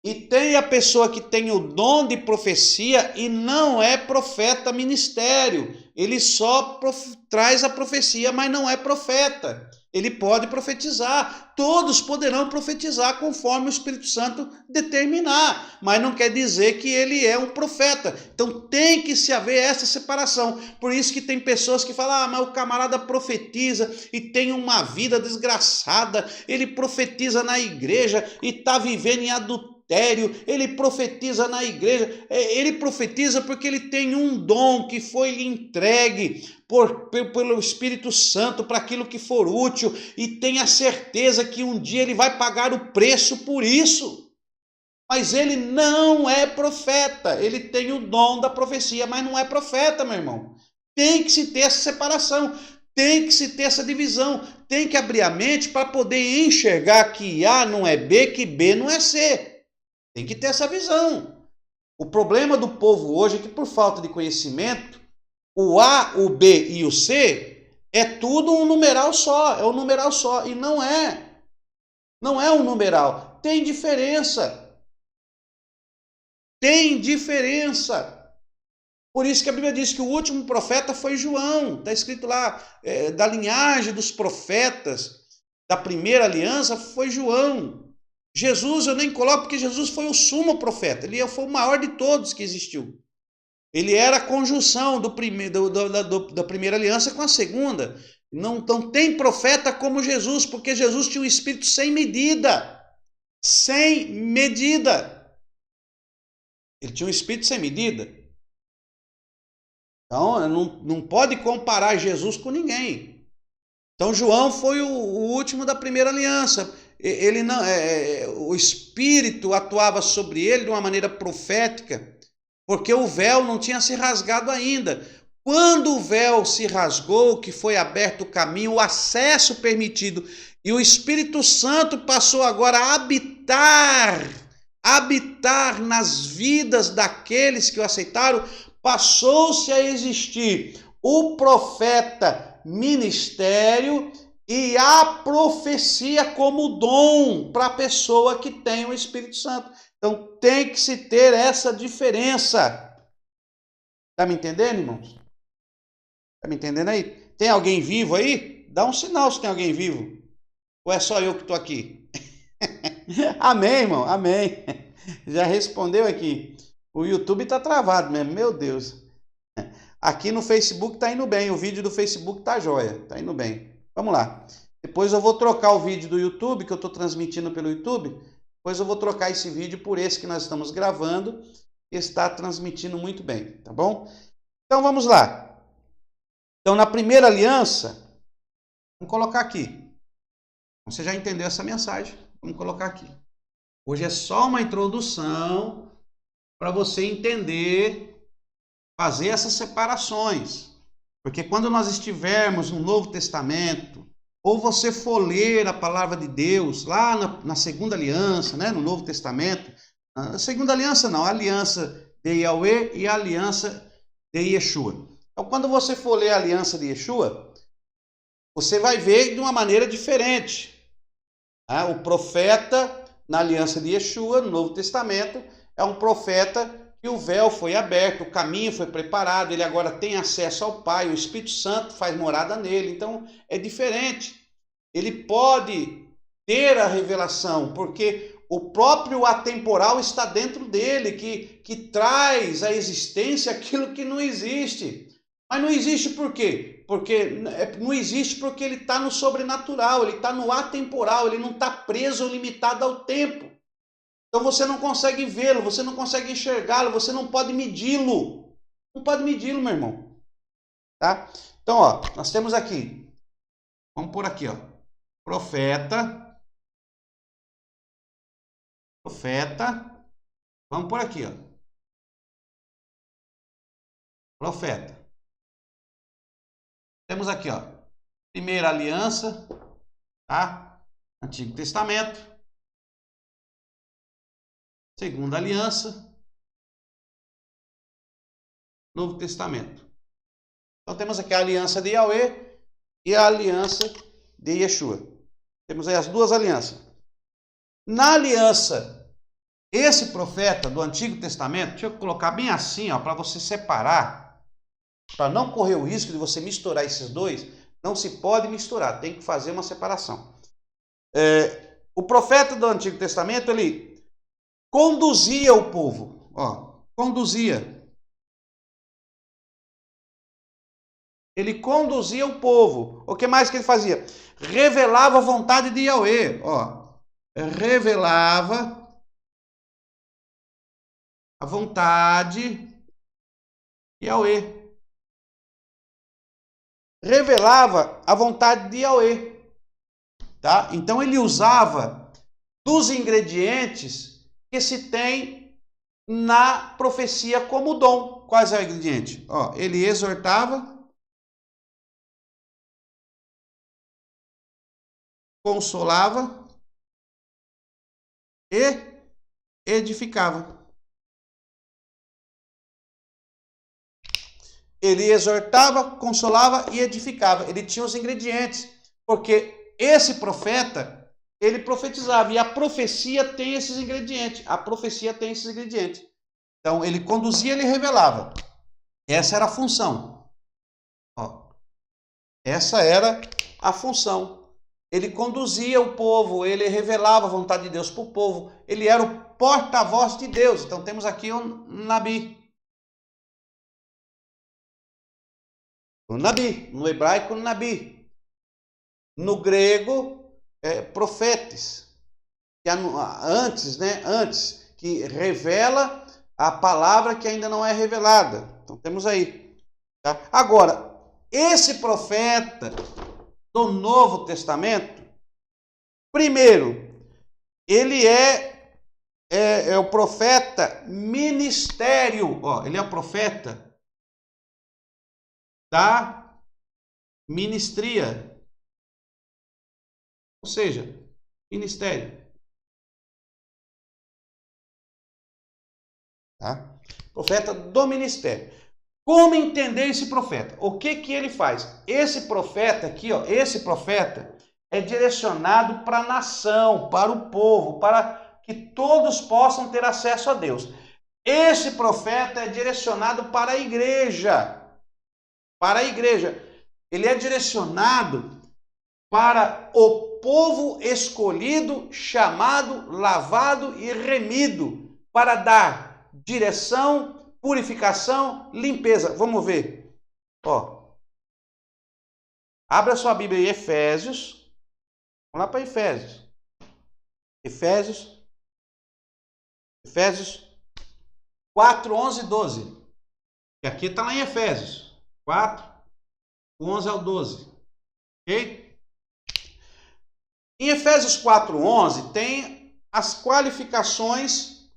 E tem a pessoa que tem o dom de profecia e não é profeta ministério. Ele só traz a profecia, mas não é profeta. Ele pode profetizar. Todos poderão profetizar conforme o Espírito Santo determinar. Mas não quer dizer que ele é um profeta. Então tem que se haver essa separação. Por isso que tem pessoas que falam, mas o camarada profetiza e tem uma vida desgraçada. Ele profetiza na igreja e está vivendo em adultério. Ele profetiza na igreja, ele profetiza porque ele tem um dom que foi lhe entregue pelo Espírito Santo para aquilo que for útil, e tem a certeza que um dia ele vai pagar o preço por isso. Mas ele não é profeta, ele tem o dom da profecia, mas não é profeta, meu irmão. Tem que se ter essa separação, tem que se ter essa divisão, tem que abrir a mente para poder enxergar que A não é B, que B não é C. Tem que ter essa visão. O problema do povo hoje é que, por falta de conhecimento, o A, o B e o C é tudo um numeral só, é um numeral só, e não é. Não é um numeral, tem diferença. Tem diferença. Por isso que a Bíblia diz que o último profeta foi João. Está escrito lá, da linhagem dos profetas da primeira aliança foi João. Jesus eu nem coloco porque Jesus foi o sumo profeta, ele foi o maior de todos que existiu. Ele era a conjunção da primeira aliança com a segunda. Não tem profeta como Jesus, porque Jesus tinha um espírito sem medida. Sem medida. Ele tinha um espírito sem medida. Então não pode comparar Jesus com ninguém. Então João foi o último da primeira aliança. Ele não, o Espírito atuava sobre ele de uma maneira profética, porque o véu não tinha se rasgado ainda. Quando o véu se rasgou, que foi aberto o caminho, o acesso permitido, E o Espírito Santo passou agora a habitar nas vidas daqueles que o aceitaram, passou-se a existir o profeta ministério e a profecia como dom para a pessoa que tem o Espírito Santo. Então tem que se ter essa diferença. Tá me entendendo, irmãos? Tá me entendendo aí? Tem alguém vivo aí? Dá um sinal se tem alguém vivo. Ou é só eu que estou aqui? Amém, irmão, amém. Já respondeu aqui. O YouTube tá travado mesmo, meu Deus. Aqui no Facebook tá indo bem, o vídeo do Facebook tá jóia, tá indo bem. Vamos lá. Depois eu vou trocar o vídeo do YouTube, que eu estou transmitindo pelo YouTube. Depois eu vou trocar esse vídeo por esse que nós estamos gravando. Está transmitindo muito bem, tá bom? Então vamos lá. Então na primeira aliança, vamos colocar aqui. Você já entendeu essa mensagem? Vamos colocar aqui. Hoje é só uma introdução para você entender, fazer essas separações. Porque quando nós estivermos no Novo Testamento, ou você for ler a palavra de Deus lá na segunda aliança, né, no Novo Testamento, a segunda aliança não, a aliança de Yahweh e a aliança de Yeshua. Então, quando você for ler a aliança de Yeshua, você vai ver de uma maneira diferente. O profeta na aliança de Yeshua, no Novo Testamento, é um profeta que o véu foi aberto, o caminho foi preparado, ele agora tem acesso ao Pai, o Espírito Santo faz morada nele. Então, é diferente. Ele pode ter a revelação, porque o próprio atemporal está dentro dele, que traz à existência aquilo que não existe. Mas não existe por quê? Não existe porque ele está no sobrenatural, ele está no atemporal, ele não está preso ou limitado ao tempo. Então você não consegue vê-lo, você não consegue enxergá-lo, você não pode medi-lo. Não pode medi-lo, meu irmão. Tá? Então, ó, nós temos aqui, vamos por aqui, ó, profeta, vamos por aqui, ó, profeta. Temos aqui, ó, primeira aliança, tá? Antigo Testamento. Segunda aliança. Novo Testamento. Então temos aqui a aliança de Yahweh e a aliança de Yeshua. Temos aí as duas alianças. Na aliança, esse profeta do Antigo Testamento, deixa eu colocar bem assim, ó, para você separar, para não correr o risco de você misturar esses dois. Não se pode misturar, tem que fazer uma separação. O profeta do Antigo Testamento, ele conduzia o povo, ó, conduzia. Ele conduzia o povo. O que mais que ele fazia? Revelava a vontade de Yahweh, ó. Revelava a vontade de Yahweh. Revelava a vontade de Yahweh. Tá? Então ele usava dos ingredientes que se tem na profecia como dom. Quais é o ingrediente? Ó, ele exortava, consolava e edificava. Ele exortava, consolava e edificava. Ele tinha os ingredientes, porque esse profeta, ele profetizava, e a profecia tem esses ingredientes. A profecia tem esses ingredientes. Então, ele conduzia, ele revelava. Essa era a função. Ó, essa era a função. Ele conduzia o povo, ele revelava a vontade de Deus para o povo. Ele era o porta-voz de Deus. Então, temos aqui um Nabi. O Nabi, no hebraico, Nabi. No grego, profetes. Antes, né? Antes, que revela a palavra que ainda não é revelada. Então, temos aí. Tá? Agora, esse profeta do Novo Testamento, primeiro, ele é o profeta ministério. Ó, ele é o profeta da ministria. Ou seja, ministério. Tá? Profeta do ministério. Como entender esse profeta? O que que ele faz? Esse profeta aqui, ó, esse profeta é direcionado para a nação, para o povo, para que todos possam ter acesso a Deus. Esse profeta é direcionado para a igreja. Para a igreja. Ele é direcionado para o povo escolhido, chamado, lavado e remido, para dar direção, purificação, limpeza. Vamos ver. Ó. Abra sua Bíblia em Efésios. Vamos lá para Efésios. Efésios 4, 11 e 12. E aqui está lá em Efésios 4, 11 ao 12. Ok? Em Efésios 4, 11 tem as qualificações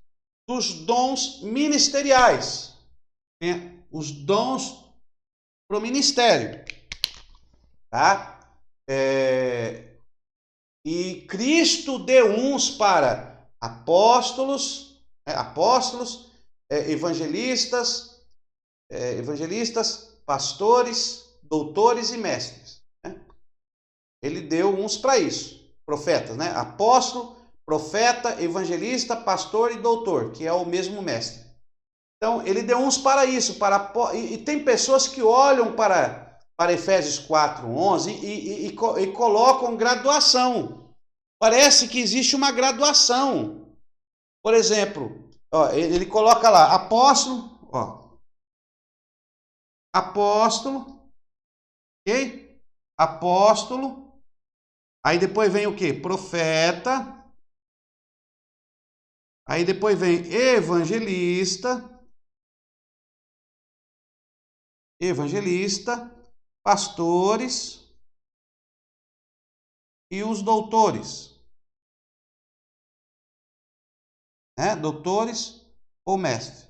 dos dons ministeriais. Né? Os dons para o ministério. Tá? E Cristo deu uns para apóstolos, evangelistas, pastores, doutores e mestres. Né? Ele deu uns para isso, profetas, né? Apóstolo, profeta, evangelista, pastor e doutor, que é o mesmo mestre. Então, ele deu uns para isso, e tem pessoas que olham para Efésios 4, 11 e colocam graduação. Parece que existe uma graduação. Por exemplo, ó, ele coloca lá, apóstolo, ó, apóstolo, ok? Apóstolo, aí depois vem o que? Profeta, aí depois vem evangelista, pastores e os doutores, né? Doutores ou mestre.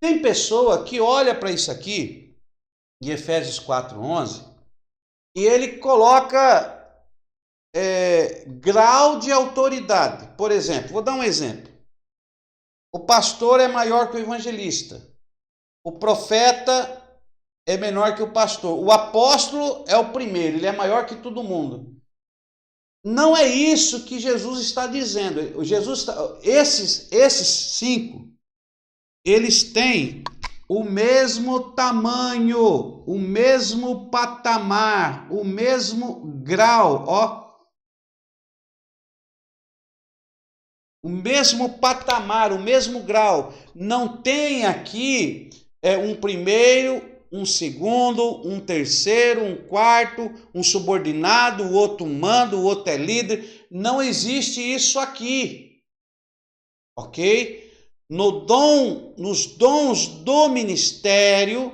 Tem pessoa que olha para isso aqui, em Efésios 4:11, e ele coloca grau de autoridade. Por exemplo, vou dar um exemplo. O pastor é maior que o evangelista. O profeta é menor que o pastor. O apóstolo é o primeiro, ele é maior que todo mundo. Não é isso que Jesus está dizendo. Esses 5, eles têm o mesmo tamanho, o mesmo patamar, o mesmo grau, ó. O mesmo patamar, o mesmo grau. Não tem aqui um primeiro, um segundo, um terceiro, um quarto, um subordinado, o outro manda, o outro é líder. Não existe isso aqui. Ok? Nos dons do ministério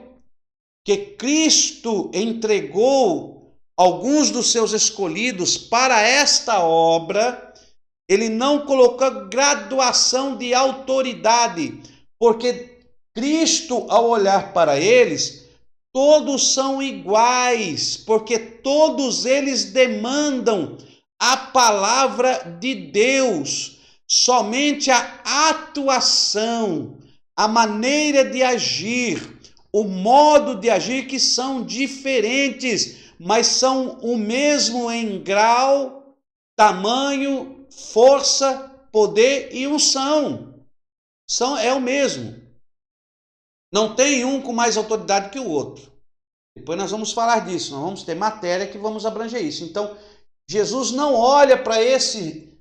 que Cristo entregou alguns dos seus escolhidos para esta obra, ele não colocou graduação de autoridade, porque Cristo, ao olhar para eles, todos são iguais, porque todos eles demandam a palavra de Deus, somente a atuação, a maneira de agir, o modo de agir que são diferentes, mas são o mesmo em grau, tamanho, força, poder e unção. É o mesmo. Não tem um com mais autoridade que o outro. Depois nós vamos falar disso, nós vamos ter matéria que vamos abranger isso. Então, Jesus não olha para esse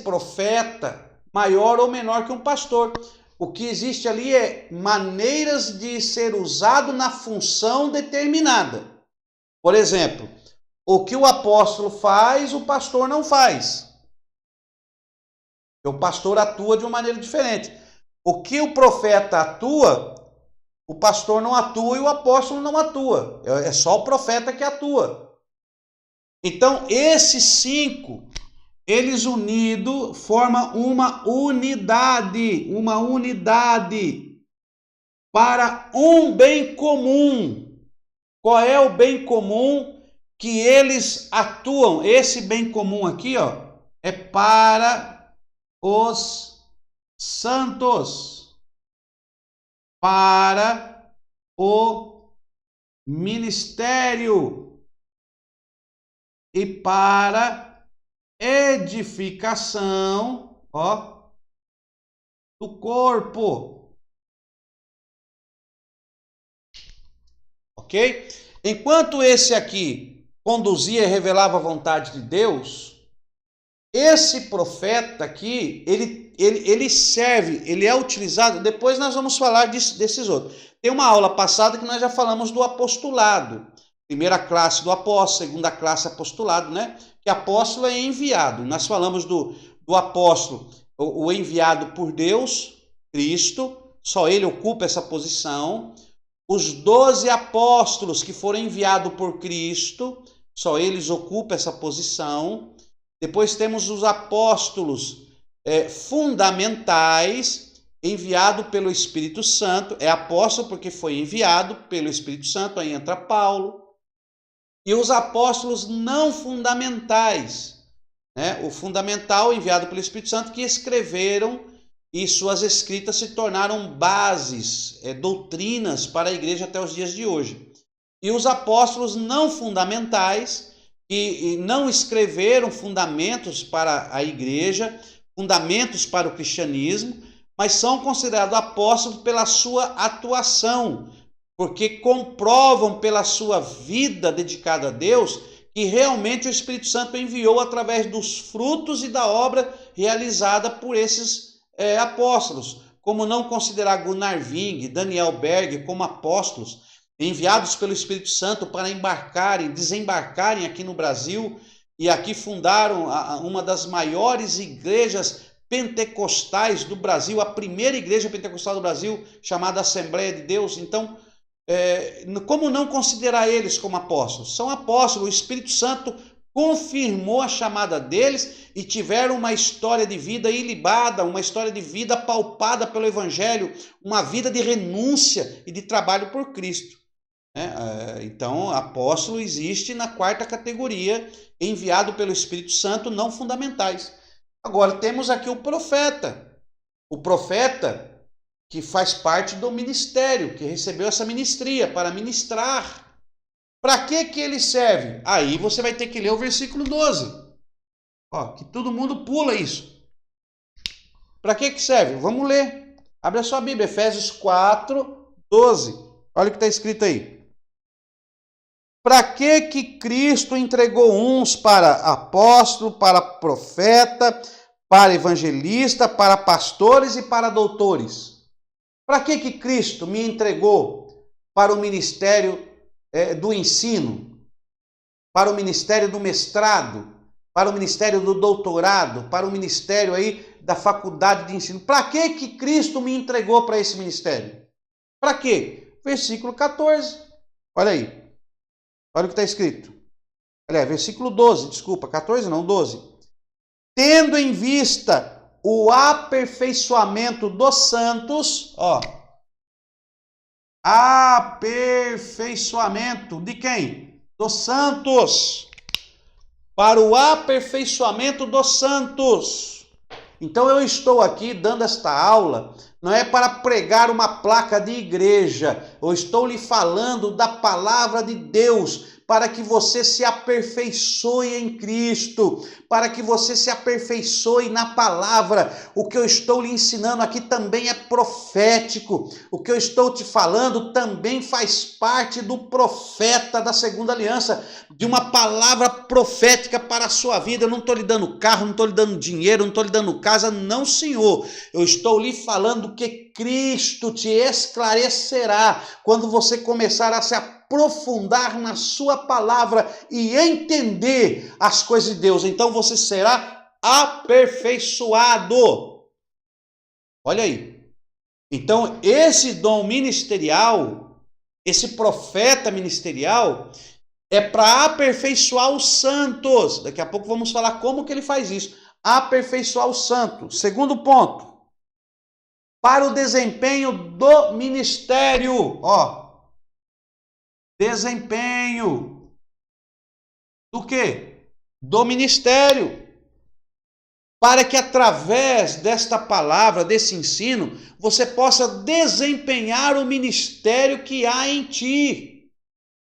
profeta maior ou menor que um pastor. O que existe ali é maneiras de ser usado na função determinada. Por exemplo, o que o apóstolo faz, o pastor não faz. O pastor atua de uma maneira diferente. O que o profeta atua, o pastor não atua e o apóstolo não atua. É só o profeta que atua. Então, esses 5, eles unidos formam uma unidade para um bem comum. Qual é o bem comum que eles atuam? Esse bem comum aqui, ó, é para os santos, para o ministério e para edificação, ó, do corpo. Ok? Enquanto esse aqui conduzia e revelava a vontade de Deus, esse profeta aqui, ele serve, ele é utilizado. Depois nós vamos falar desses outros. Tem uma aula passada que nós já falamos do apostolado. Primeira classe do apóstolo, segunda classe apostolado, né? Que apóstolo é enviado. Nós falamos do apóstolo, o enviado por Deus, Cristo, só ele ocupa essa posição. Os 12 apóstolos que foram enviados por Cristo, só eles ocupam essa posição. Depois temos os apóstolos fundamentais, enviado pelo Espírito Santo. É apóstolo porque foi enviado pelo Espírito Santo, aí entra Paulo. E os apóstolos não fundamentais, né? O fundamental enviado pelo Espírito Santo, que escreveram e suas escritas se tornaram bases, doutrinas para a igreja até os dias de hoje. E os apóstolos não fundamentais, que não escreveram fundamentos para a igreja, fundamentos para o cristianismo, mas são considerados apóstolos pela sua atuação, porque comprovam pela sua vida dedicada a Deus que realmente o Espírito Santo enviou através dos frutos e da obra realizada por esses apóstolos. Como não considerar Gunnar Ving, Daniel Berg como apóstolos, enviados pelo Espírito Santo para desembarcarem aqui no Brasil, e aqui fundaram uma das maiores igrejas pentecostais do Brasil, a primeira igreja pentecostal do Brasil, chamada Assembleia de Deus. Então, como não considerar eles como apóstolos? São apóstolos, o Espírito Santo confirmou a chamada deles e tiveram uma história de vida ilibada, uma história de vida palpada pelo Evangelho, uma vida de renúncia e de trabalho por Cristo. Então, apóstolo existe na quarta categoria, enviado pelo Espírito Santo, não fundamentais. Agora, temos aqui o profeta que faz parte do ministério, que recebeu essa ministria para ministrar. Para que ele serve? Aí você vai ter que ler o versículo 12. Ó, que todo mundo pula isso. Para que serve? Vamos ler. Abre a sua Bíblia, Efésios 4, 12. Olha o que está escrito aí. Para que Cristo entregou uns para apóstolo, para profeta, para evangelista, para pastores e para doutores? Para que Cristo me entregou para o ministério do ensino, para o ministério do mestrado, para o ministério do doutorado, para o ministério aí da faculdade de ensino? Para que Cristo me entregou para esse ministério? Para quê? Versículo 14. Olha aí. Olha o que está escrito. Aliás, versículo 12, desculpa, 14 não, 12. Tendo em vista o aperfeiçoamento dos santos, ó. Aperfeiçoamento de quem? Dos santos. Para o aperfeiçoamento dos santos. Então eu estou aqui dando esta aula, não é para pregar uma placa de igreja. Eu estou lhe falando da palavra de Deus, para que você se aperfeiçoe em Cristo, para que você se aperfeiçoe na palavra. O que eu estou lhe ensinando aqui também é profético. O que eu estou te falando também faz parte do profeta da segunda aliança, de uma palavra profética para a sua vida. Eu não estou lhe dando carro, não estou lhe dando dinheiro, não estou lhe dando casa, não, Senhor. Eu estou lhe falando que Cristo te esclarecerá quando você começar a se aprofundar na sua palavra e entender as coisas de Deus. Então você será aperfeiçoado. Olha aí. Então esse dom ministerial, esse profeta ministerial, é para aperfeiçoar os santos. Daqui a pouco vamos falar como que ele faz isso. Aperfeiçoar os santos. Segundo ponto. Para o desempenho do ministério. Ó. desempenho do quê? Do ministério. Para que através desta palavra, desse ensino, você possa desempenhar o ministério que há em ti.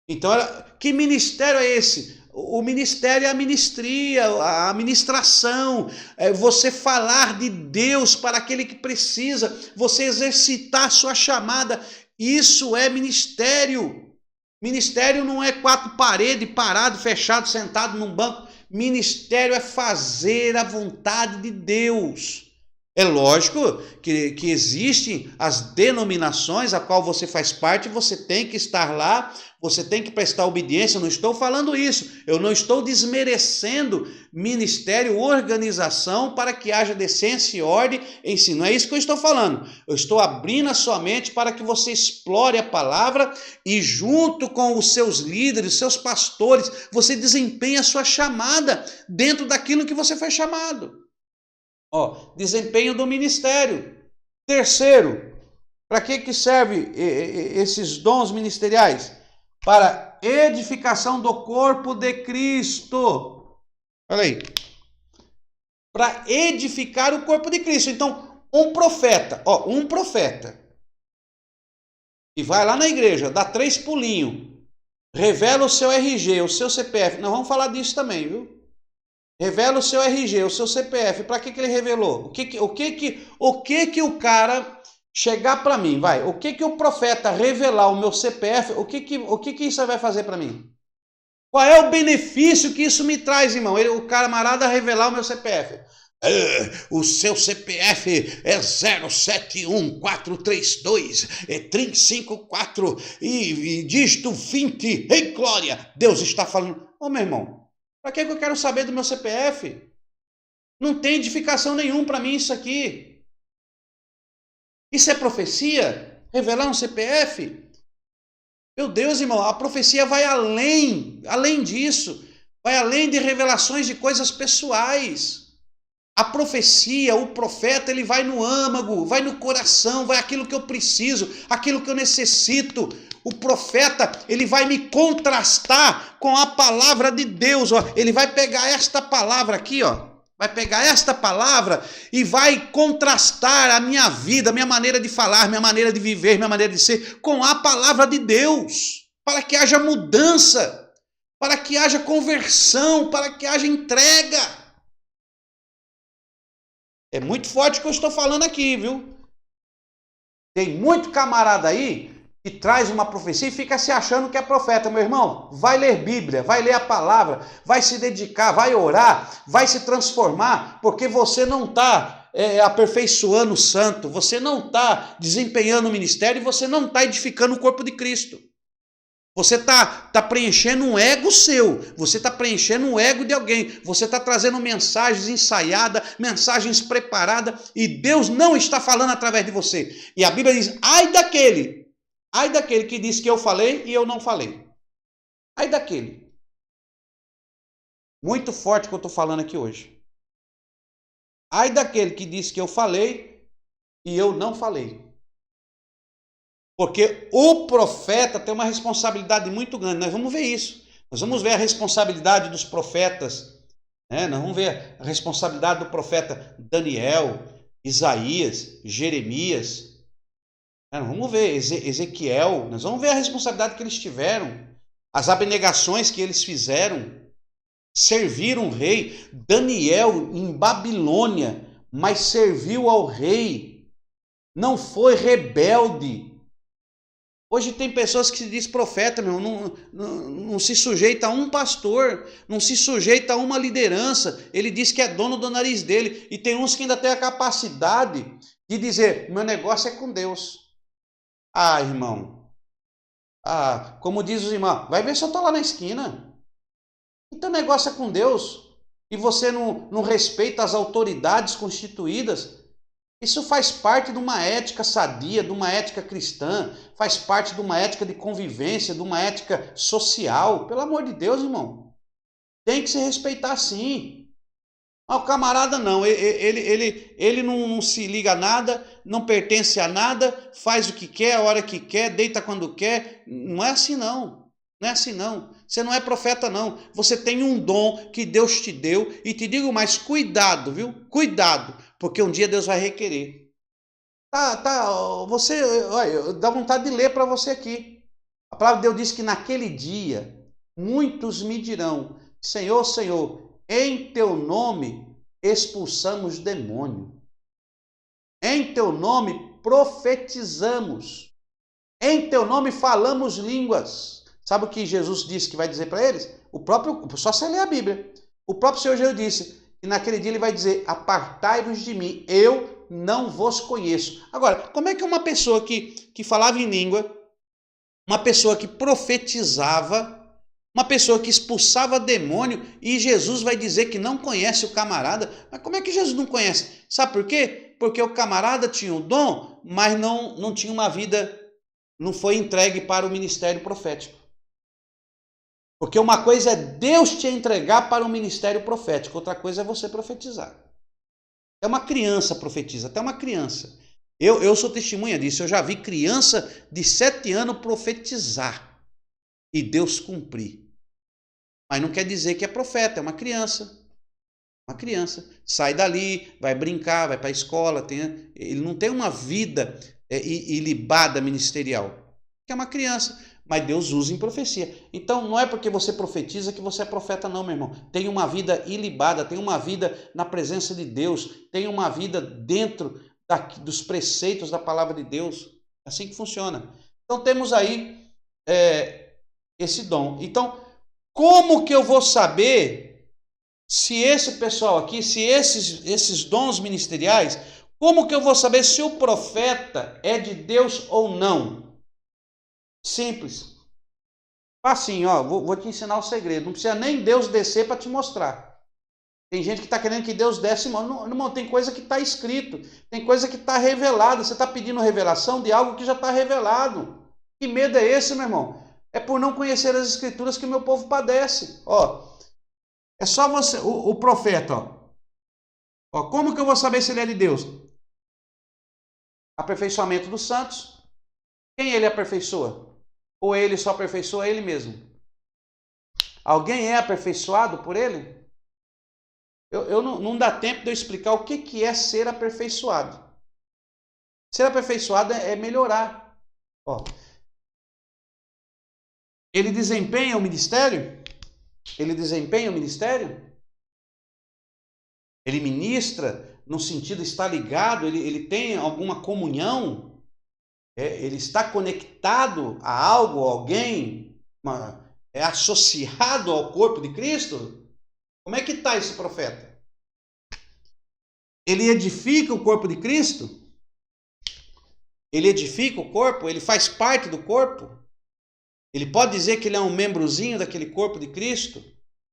Então, que ministério é esse? O ministério é a ministria, a ministração, é você falar de Deus para aquele que precisa, você exercitar sua chamada. Isso é ministério. Ministério não é quatro paredes, parado, fechado, sentado num banco. Ministério é fazer a vontade de Deus. É lógico que existem as denominações a qual você faz parte, você tem que estar lá, você tem que prestar obediência. Eu não estou falando isso, eu não estou desmerecendo ministério, organização, para que haja decência e ordem em si. Não é isso que eu estou falando. Eu estou abrindo a sua mente para que você explore a palavra e, junto com os seus líderes, os seus pastores, você desempenhe a sua chamada dentro daquilo que você foi chamado. Desempenho do ministério. Terceiro, para que serve esses dons ministeriais? Para edificação do corpo de Cristo. Olha aí. Para edificar o corpo de Cristo. Então, um profeta que vai lá na igreja, dá 3 pulinhos, revela o seu RG, o seu CPF. Nós vamos falar disso também, viu? Revela o seu RG, o seu CPF. Para que ele revelou? O que o cara chegar para mim, vai? O que o profeta revelar o meu CPF? O que isso vai fazer para mim? Qual é o benefício que isso me traz, irmão? O camarada revelar o meu CPF. O seu CPF é 071432 e dígito 20. Ei, glória! Deus está falando. Meu irmão. Para que eu quero saber do meu CPF? Não tem edificação nenhuma para mim isso aqui. Isso é profecia? Revelar um CPF? Meu Deus, irmão, a profecia vai além disso. Vai além de revelações de coisas pessoais. A profecia, o profeta, ele vai no âmago, vai no coração, vai aquilo que eu preciso, aquilo que eu necessito. O profeta, ele vai me contrastar com a palavra de Deus. Ele vai pegar esta palavra aqui, vai pegar esta palavra e vai contrastar a minha vida, a minha maneira de falar, minha maneira de viver, minha maneira de ser, com a palavra de Deus, para que haja mudança, para que haja conversão, para que haja entrega. É muito forte o que eu estou falando aqui, viu? Tem muito camarada aí que traz uma profecia e fica se achando que é profeta. Meu irmão, vai ler Bíblia, vai ler a palavra, vai se dedicar, vai orar, vai se transformar, porque você não está aperfeiçoando o santo, você não está desempenhando o ministério e você não está edificando o corpo de Cristo. Você está preenchendo um ego seu, você está preenchendo um ego de alguém, você está trazendo mensagens ensaiadas, mensagens preparadas, e Deus não está falando através de você. E a Bíblia diz, ai daquele que disse que eu falei e eu não falei. Ai daquele. Muito forte o que eu estou falando aqui hoje. Ai daquele que disse que eu falei e eu não falei. Porque o profeta tem uma responsabilidade muito grande. Nós vamos ver isso. Nós vamos ver a responsabilidade dos profetas. Nós vamos ver a responsabilidade do profeta Daniel, Isaías, Jeremias. Nós vamos ver Ezequiel. Nós vamos ver a responsabilidade que eles tiveram. As abnegações que eles fizeram. Serviram o rei. Daniel em Babilônia, mas serviu ao rei. Não foi rebelde. Hoje tem pessoas que se diz profeta, não se sujeita a um pastor, não se sujeita a uma liderança. Ele diz que é dono do nariz dele. E tem uns que ainda têm a capacidade de dizer, meu negócio é com Deus. Ah, irmão. Como diz os irmãos, vai ver se eu estou lá na esquina. E teu negócio é com Deus. E você não respeita as autoridades constituídas. Isso faz parte de uma ética sadia, de uma ética cristã, faz parte de uma ética de convivência, de uma ética social. Pelo amor de Deus, irmão. Tem que se respeitar sim. O camarada não, ele não se liga a nada, não pertence a nada, faz o que quer, a hora que quer, deita quando quer. Não é assim não. Não é assim não. Você não é profeta não. Você tem um dom que Deus te deu e te digo mais, cuidado, viu? Cuidado, porque um dia Deus vai requerer. Você, olha, dá vontade de ler para você aqui. A palavra de Deus diz que naquele dia muitos me dirão: Senhor, Senhor, em teu nome expulsamos demônio. Em teu nome profetizamos. Em teu nome falamos línguas. Sabe o que Jesus disse que vai dizer para eles? Só você ler a Bíblia. O próprio Senhor Jesus disse que naquele dia ele vai dizer: apartai-vos de mim, eu não vos conheço. Agora, como é que uma pessoa que falava em língua, uma pessoa que profetizava, uma pessoa que expulsava demônio, e Jesus vai dizer que não conhece o camarada? Mas como é que Jesus não conhece? Sabe por quê? Porque o camarada tinha um dom, mas não tinha uma vida, não foi entregue para o ministério profético. Porque uma coisa é Deus te entregar para o ministério profético, outra coisa é você profetizar. Até uma criança profetiza, até uma criança. Eu sou testemunha disso, eu já vi criança de 7 anos profetizar e Deus cumprir. Mas não quer dizer que é profeta, é uma criança. Uma criança. Sai dali, vai brincar, vai para a escola, ele não tem uma vida ilibada ministerial. É uma criança, mas Deus usa em profecia. Então não é porque você profetiza que você é profeta não, meu irmão. Tem uma vida ilibada, tem uma vida na presença de Deus, tem uma vida dentro dos preceitos da palavra de Deus. É assim que funciona. Então temos aí esse dom. Então, como que eu vou saber se esse pessoal aqui, se esses dons ministeriais, como que eu vou saber se o profeta é de Deus ou não? Simples. Facinho, ó, vou te ensinar o segredo. Não precisa nem Deus descer para te mostrar. Tem gente que está querendo que Deus desce, irmão, tem coisa que está escrito, tem coisa que está revelada. Você está pedindo revelação de algo que já está revelado. Que medo é esse, meu irmão? É por não conhecer as escrituras que o meu povo padece. Ó, é só você, o profeta, ó, como que eu vou saber se ele é de Deus? Aperfeiçoamento dos santos. Quem ele aperfeiçoa? Ou ele só aperfeiçoa ele mesmo? Alguém é aperfeiçoado por ele? Não dá tempo de eu explicar o que é ser aperfeiçoado. Ser aperfeiçoado é melhorar. Ó, ele desempenha o ministério? Ele desempenha o ministério? Ele ministra no sentido de estar ligado? Ele tem alguma comunhão? Ele está conectado a algo, a alguém? É associado ao corpo de Cristo? Como é que está esse profeta? Ele edifica o corpo de Cristo? Ele edifica o corpo? Ele faz parte do corpo? Ele pode dizer que ele é um membrozinho daquele corpo de Cristo?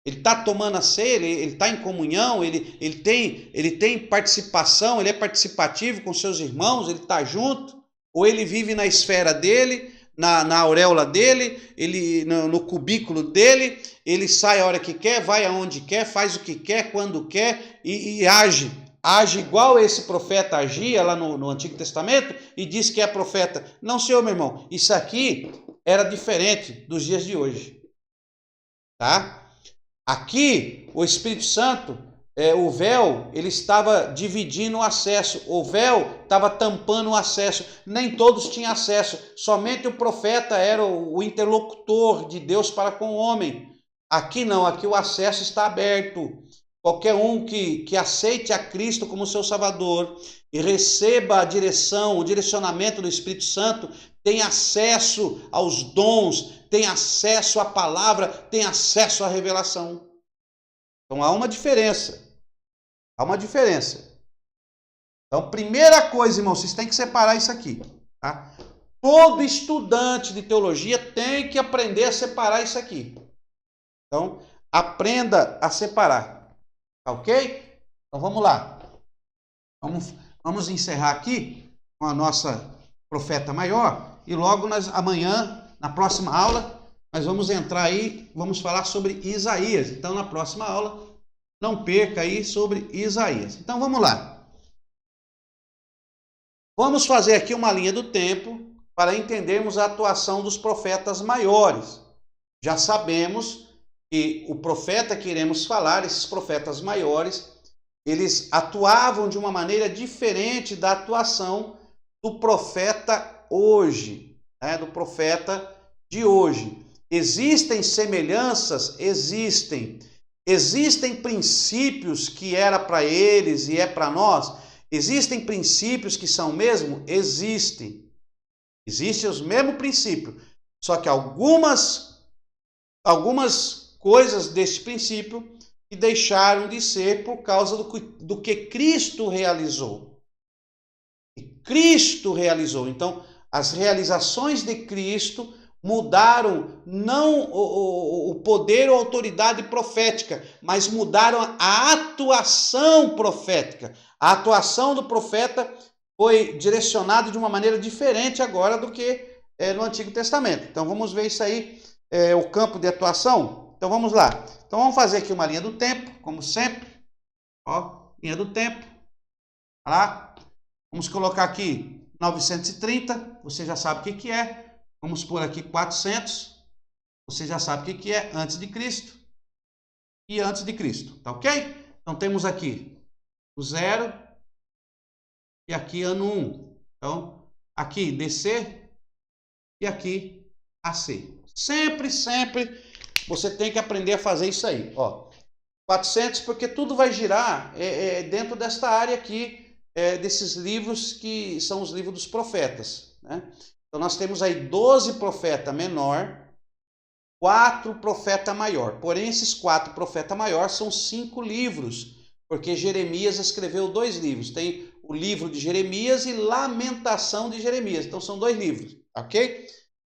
Ele está tomando a ceia, ele está em comunhão, ele tem participação, ele é participativo com seus irmãos, ele está junto? Ou ele vive na esfera dele, na auréola dele, no cubículo dele, ele sai a hora que quer, vai aonde quer, faz o que quer, quando quer e age igual esse profeta agia lá no Antigo Testamento e diz que é profeta. Não, senhor, meu irmão, isso aqui era diferente dos dias de hoje. Tá? Aqui, o Espírito Santo, o véu, ele estava dividindo o acesso. O véu estava tampando o acesso. Nem todos tinham acesso. Somente o profeta era o interlocutor de Deus para com o homem. Aqui não, aqui o acesso está aberto. Qualquer um que aceite a Cristo como seu Salvador e receba a direção, o direcionamento do Espírito Santo, tem acesso aos dons, tem acesso à palavra, tem acesso à revelação. Então há uma diferença. Há uma diferença. Então, primeira coisa, irmão, vocês têm que separar isso aqui. Tá? Todo estudante de teologia tem que aprender a separar isso aqui. Então, aprenda a separar. Ok? Então vamos lá. Vamos encerrar aqui com a nossa profeta maior e logo amanhã, na próxima aula, nós vamos entrar aí, vamos falar sobre Isaías. Então na próxima aula, não perca aí sobre Isaías. Então vamos lá. Vamos fazer aqui uma linha do tempo para entendermos a atuação dos profetas maiores. já sabemos que o profeta que iremos falar, esses profetas maiores, eles atuavam de uma maneira diferente da atuação do profeta hoje, né? Do profeta de hoje. Existem semelhanças? Existem. Existem princípios que era para eles e é para nós? Existem princípios que são mesmo? Existem. Existem os mesmos princípios. Só que algumas coisas desse princípio que deixaram de ser por causa do que Cristo realizou. Cristo realizou. Então, as realizações de Cristo mudaram não o poder ou autoridade profética, mas mudaram a atuação profética. A atuação do profeta foi direcionada de uma maneira diferente agora do que no Antigo Testamento. Então, vamos ver isso aí, o campo de atuação. Então, vamos lá. Então, vamos fazer aqui uma linha do tempo, como sempre. Ó, linha do tempo. Lá. Vamos colocar aqui 930, você já sabe o que é. Vamos pôr aqui 400, você já sabe o que é, antes de Cristo e antes de Cristo, tá ok? Então, temos aqui o 0 e aqui ano 1. Então, aqui DC e aqui AC. Sempre você tem que aprender a fazer isso aí, ó. 400, porque tudo vai girar dentro desta área aqui, desses livros que são os livros dos profetas, né? Então, nós temos aí 12 profetas menor, 4 profetas maior. Porém, esses 4 profetas maior são 5 livros, porque Jeremias escreveu 2 livros. Tem o livro de Jeremias e Lamentação de Jeremias. Então, são 2 livros, ok?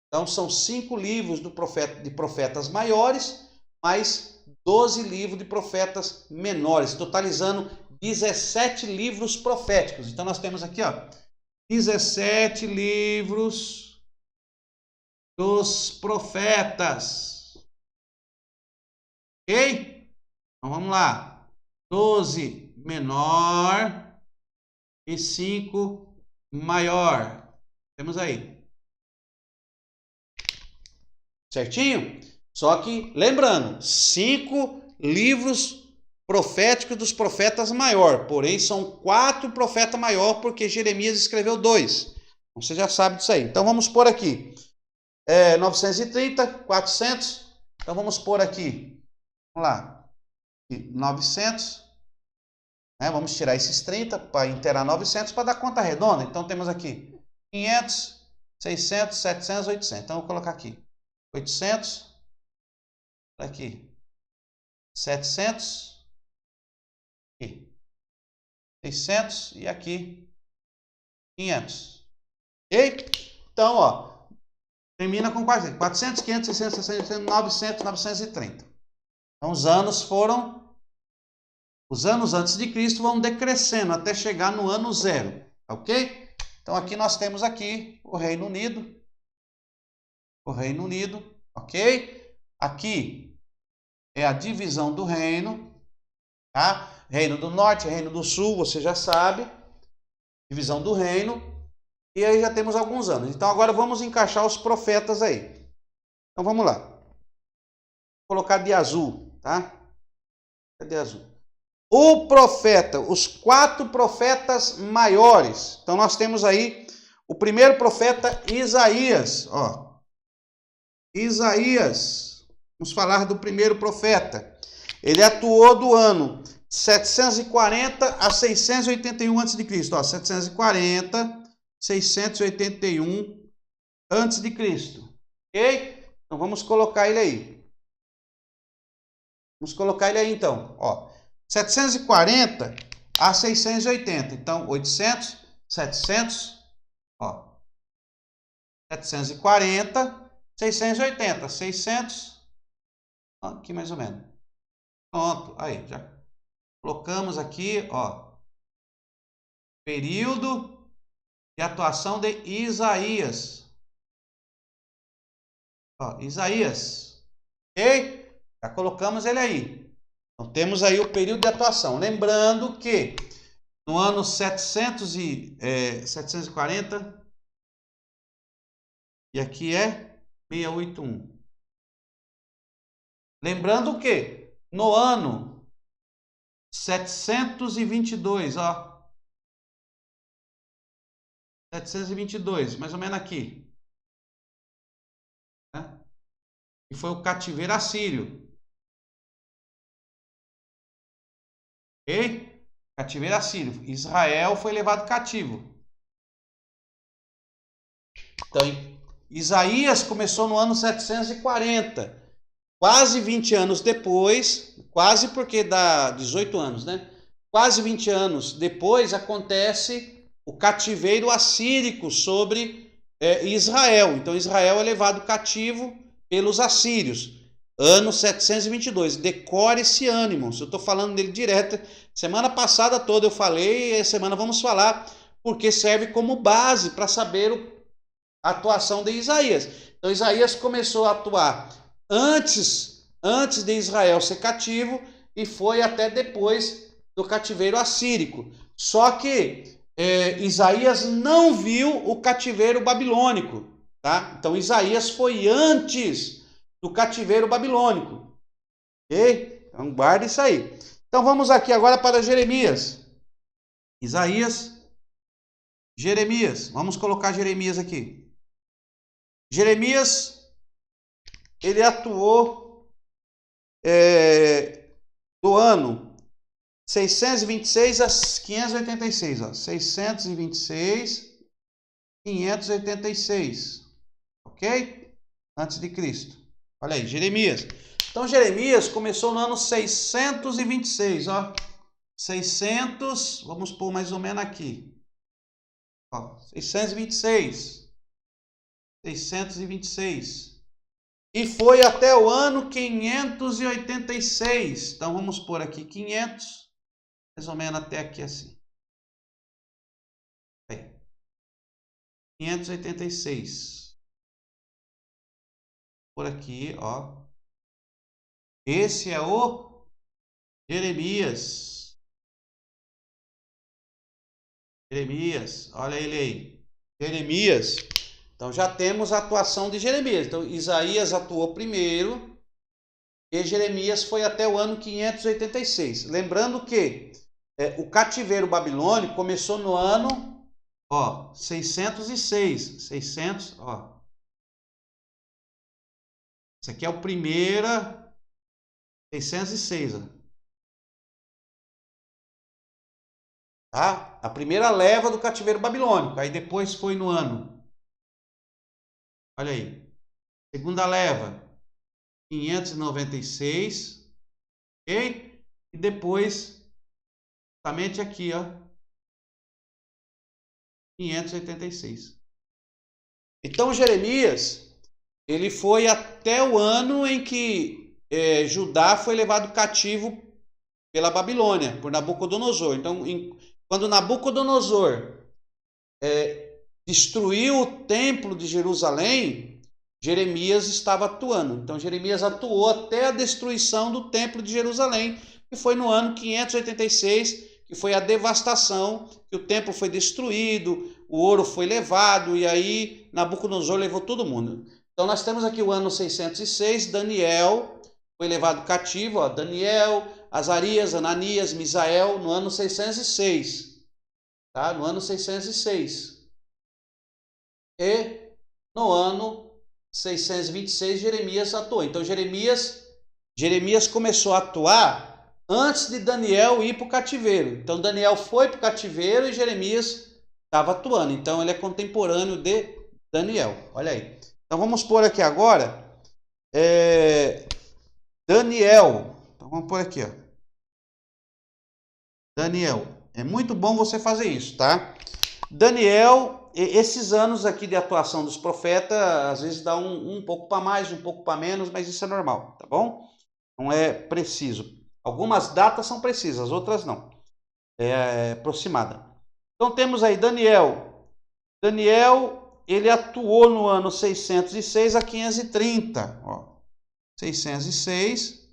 Então, são 5 livros de profetas maiores, mais 12 livros de profetas menores, totalizando 17 livros proféticos. Então, nós temos aqui, ó, 17 livros dos profetas. Ok? Então, vamos lá. 12 menor e 5 maior. Temos aí. Certinho? Só que, lembrando, 5 livros proféticos dos profetas maior. Porém, são 4 profetas maior, porque Jeremias escreveu 2. Você já sabe disso aí. Então, vamos pôr aqui 930, 400. Então, vamos pôr aqui, vamos lá, 900. Né? Vamos tirar esses 30 para inteirar 900 para dar conta redonda. Então, temos aqui 500, 600, 700, 800. Então, eu vou colocar aqui 800, aqui 700, aqui 600 e aqui 500. Ok? Então, ó, termina com 400, 500, 600, 600, 900, 930. Então, os anos antes de Cristo vão decrescendo até chegar no ano 0, ok? Então, aqui nós temos aqui o Reino Unido, ok? Aqui é a divisão do reino, tá? Reino do Norte, Reino do Sul, você já sabe, divisão do reino, e aí já temos alguns anos. Então, agora vamos encaixar os profetas aí. Então, vamos lá. Vou colocar de azul, tá? Cadê azul? O profeta, os 4 profetas maiores. Então, nós temos aí o primeiro profeta, Isaías, ó. Isaías, vamos falar do primeiro profeta. Ele atuou do ano 740 a 681 a.C. Ó, 740, 681 a.C. Ok? Então, vamos colocar ele aí. Vamos colocar ele aí, então. Ó, 740 a 680. Então, 800, 700, ó. 740, 680, 600, aqui mais ou menos. Pronto, aí, já colocamos aqui, ó, período de atuação de Isaías. Ó, Isaías, ok? Já colocamos ele aí. Então, temos aí o período de atuação. Lembrando que no ano 740, e aqui é 681. Lembrando que no ano 722, ó. 722, mais ou menos aqui. Né? E foi o cativeiro assírio. Ok? Cativeiro assírio. Israel foi levado cativo. Então, Isaías começou no ano 740. Quase 20 anos depois, quase porque dá 18 anos, né? Quase 20 anos depois acontece o cativeiro assírico sobre Israel. Então Israel é levado cativo pelos assírios. Ano 722. Decore esse ano, irmãos. Eu estou falando dele direto. Semana passada toda eu falei, e essa semana vamos falar, porque serve como base para saber a atuação de Isaías. Então Isaías começou a atuar antes de Israel ser cativo e foi até depois do cativeiro assírico. Só que Isaías não viu o cativeiro babilônico, tá? Então Isaías foi antes do cativeiro babilônico, ok? Então guarda isso aí. Então vamos aqui agora para Jeremias. Isaías, Jeremias. Vamos colocar Jeremias aqui. Jeremias, ele atuou do ano 626 a 586, ó. 626, 586, ok? Antes de Cristo. Olha aí, Jeremias. Então, Jeremias começou no ano 626, ó. 600, vamos pôr mais ou menos aqui. Ó, 626. 626. E foi até o ano 586. Então, vamos pôr aqui 500, mais ou menos até aqui assim. Aí. 586. Por aqui, ó. Esse é o Jeremias. Jeremias, olha ele aí. Jeremias. Então já temos a atuação de Jeremias. Então Isaías atuou primeiro e Jeremias foi até o ano 586. Lembrando que o cativeiro babilônico começou no ano 606. 600, ó. Esse aqui é o primeira 606, ó. Tá? A primeira leva do cativeiro babilônico. Aí depois foi no ano. Olha aí. Segunda leva, 596. Ok? E depois, somente aqui, ó. 586. Então Jeremias, ele foi até o ano em que Judá foi levado cativo pela Babilônia, por Nabucodonosor. Então, quando Nabucodonosor destruiu o templo de Jerusalém, Jeremias estava atuando. Então Jeremias atuou até a destruição do templo de Jerusalém, que foi no ano 586, que foi a devastação, que o templo foi destruído, o ouro foi levado, e aí Nabucodonosor levou todo mundo. Então nós temos aqui o ano 606, Daniel foi levado cativo, ó, Daniel, Azarias, Ananias, Misael, no ano 606, tá? No ano 606. E no ano 626 Jeremias atuou. Então Jeremias começou a atuar antes de Daniel ir para o cativeiro. Então Daniel foi para o cativeiro e Jeremias estava atuando. Então ele é contemporâneo de Daniel. Olha aí. Então vamos pôr aqui agora Daniel. Então vamos pôr aqui, ó. Daniel. É muito bom você fazer isso, tá? Daniel, esses anos aqui de atuação dos profetas, às vezes dá um pouco para mais, um pouco para menos, mas isso é normal, tá bom? Não é preciso. Algumas datas são precisas, outras não. É aproximada. Então temos aí Daniel. Daniel, ele atuou no ano 606 a 530. Ó. 606,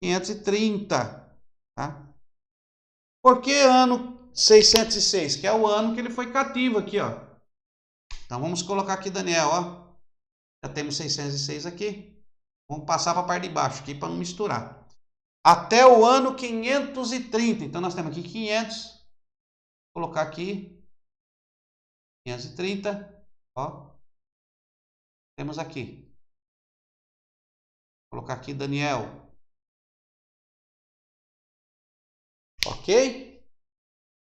530. Tá? Por que ano 606? Que é o ano que ele foi cativo aqui, ó. Então vamos colocar aqui Daniel, ó. Já temos 606 aqui. Vamos passar para a parte de baixo aqui para não misturar. Até o ano 530. Então, nós temos aqui 500. Vou colocar aqui 530. Ó. Temos aqui. Vou colocar aqui Daniel. Ok?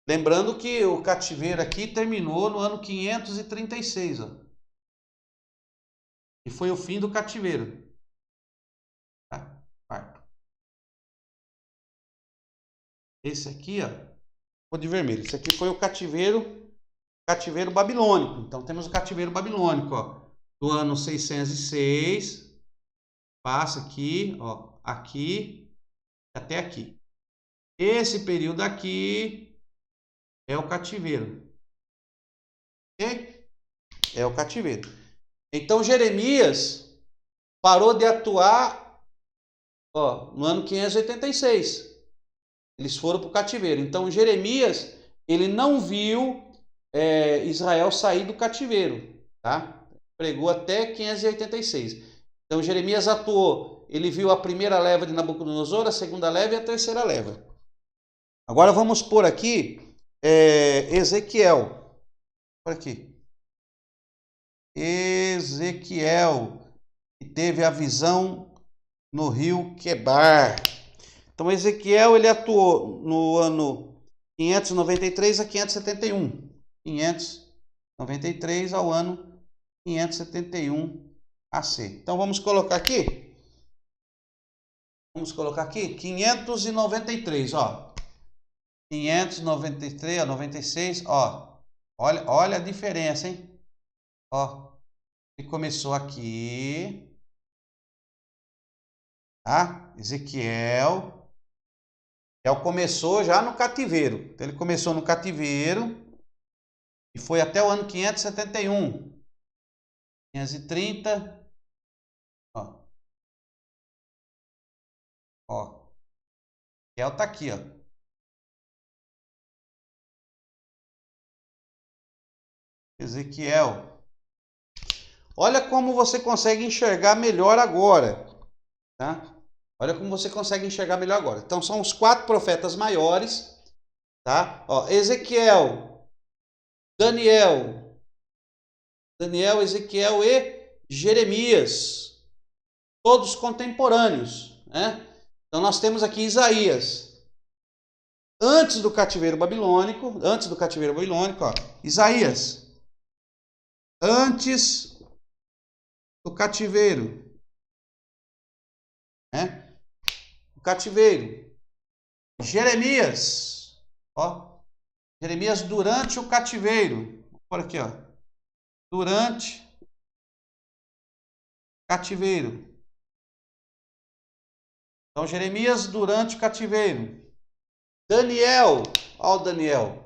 Lembrando que o cativeiro aqui terminou no ano 536. Ó. E foi o fim do cativeiro. Tá? Esse aqui, ó, cor de vermelho. Esse aqui foi o cativeiro babilônico. Então temos o cativeiro babilônico, ó, do ano 606. Passa aqui, ó, aqui até aqui. Esse período aqui é o cativeiro. Ok? É o cativeiro. Então Jeremias parou de atuar, ó, no ano 586. Eles foram para o cativeiro. Então Jeremias, ele não viu Israel sair do cativeiro, tá? Pregou até 586. Então Jeremias atuou. Ele viu a primeira leva de Nabucodonosor, a segunda leva e a terceira leva. Agora vamos pôr aqui Ezequiel. Por aqui. Ezequiel, que teve a visão no rio Quebar. Então Ezequiel, ele atuou no ano 593 a 571. 593 ao ano 571 AC. Então vamos colocar aqui. Vamos colocar aqui 593, ó. 593, ó, 96, ó. Olha a diferença, hein? Ó. Ele começou aqui. Tá? Ezequiel começou já no cativeiro. Então, ele começou no cativeiro e foi até o ano 571. 530. Ó. Ó. Ezequiel tá aqui, ó. Ezequiel. Olha como você consegue enxergar melhor agora, tá? Olha como você consegue enxergar melhor agora. Então, são os 4 profetas maiores, tá? Ó, Ezequiel, Daniel, Ezequiel e Jeremias. Todos contemporâneos, né? Então, nós temos aqui Isaías. Antes do cativeiro babilônico, ó, Isaías. Antes do cativeiro, né? O cativeiro. Jeremias, ó. Jeremias durante o cativeiro. Por aqui, ó. Durante o cativeiro. Então, Jeremias durante o cativeiro. Daniel, ó o Daniel.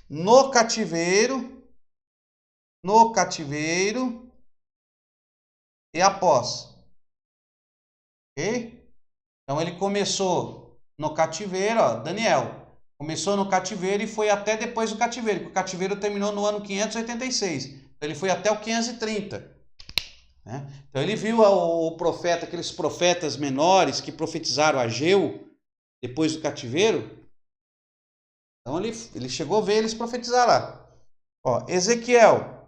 No cativeiro e após. Ok? Então ele começou no cativeiro, ó, Daniel. Começou no cativeiro e foi até depois do cativeiro, porque o cativeiro terminou no ano 586. Então ele foi até o 530. Né? Então ele viu o profeta, aqueles profetas menores que profetizaram Ageu depois do cativeiro. Então ele chegou a ver eles profetizar lá. Ó, Ezequiel,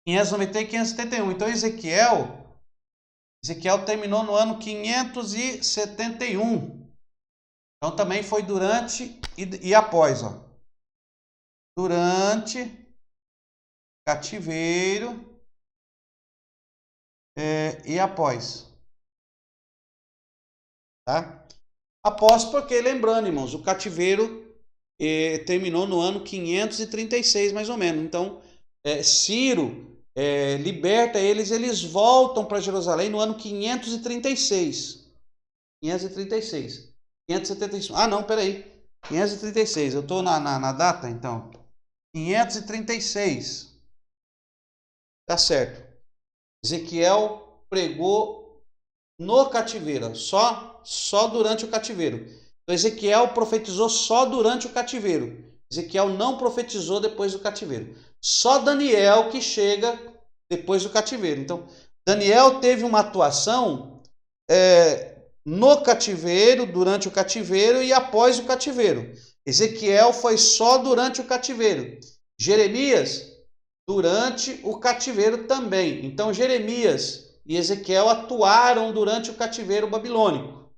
590 e 571. Então Ezequiel terminou no ano 571. Então também foi durante e após, ó. Durante cativeiro e após. Tá? Após, porque, lembrando, irmãos, o cativeiro terminou no ano 536, mais ou menos. Então, Ciro liberta eles voltam para Jerusalém no ano 536. 575. Ah, não, peraí. 536. Eu estou na data, então. 536. Tá certo. Ezequiel pregou no cativeiro, só durante o cativeiro. Então, Ezequiel profetizou só durante o cativeiro. Ezequiel não profetizou depois do cativeiro. Só Daniel que chega depois do cativeiro. Então, Daniel teve uma atuação no cativeiro, durante o cativeiro e após o cativeiro. Ezequiel foi só durante o cativeiro. Jeremias, durante o cativeiro também. Então, Jeremias e Ezequiel atuaram durante o cativeiro babilônico.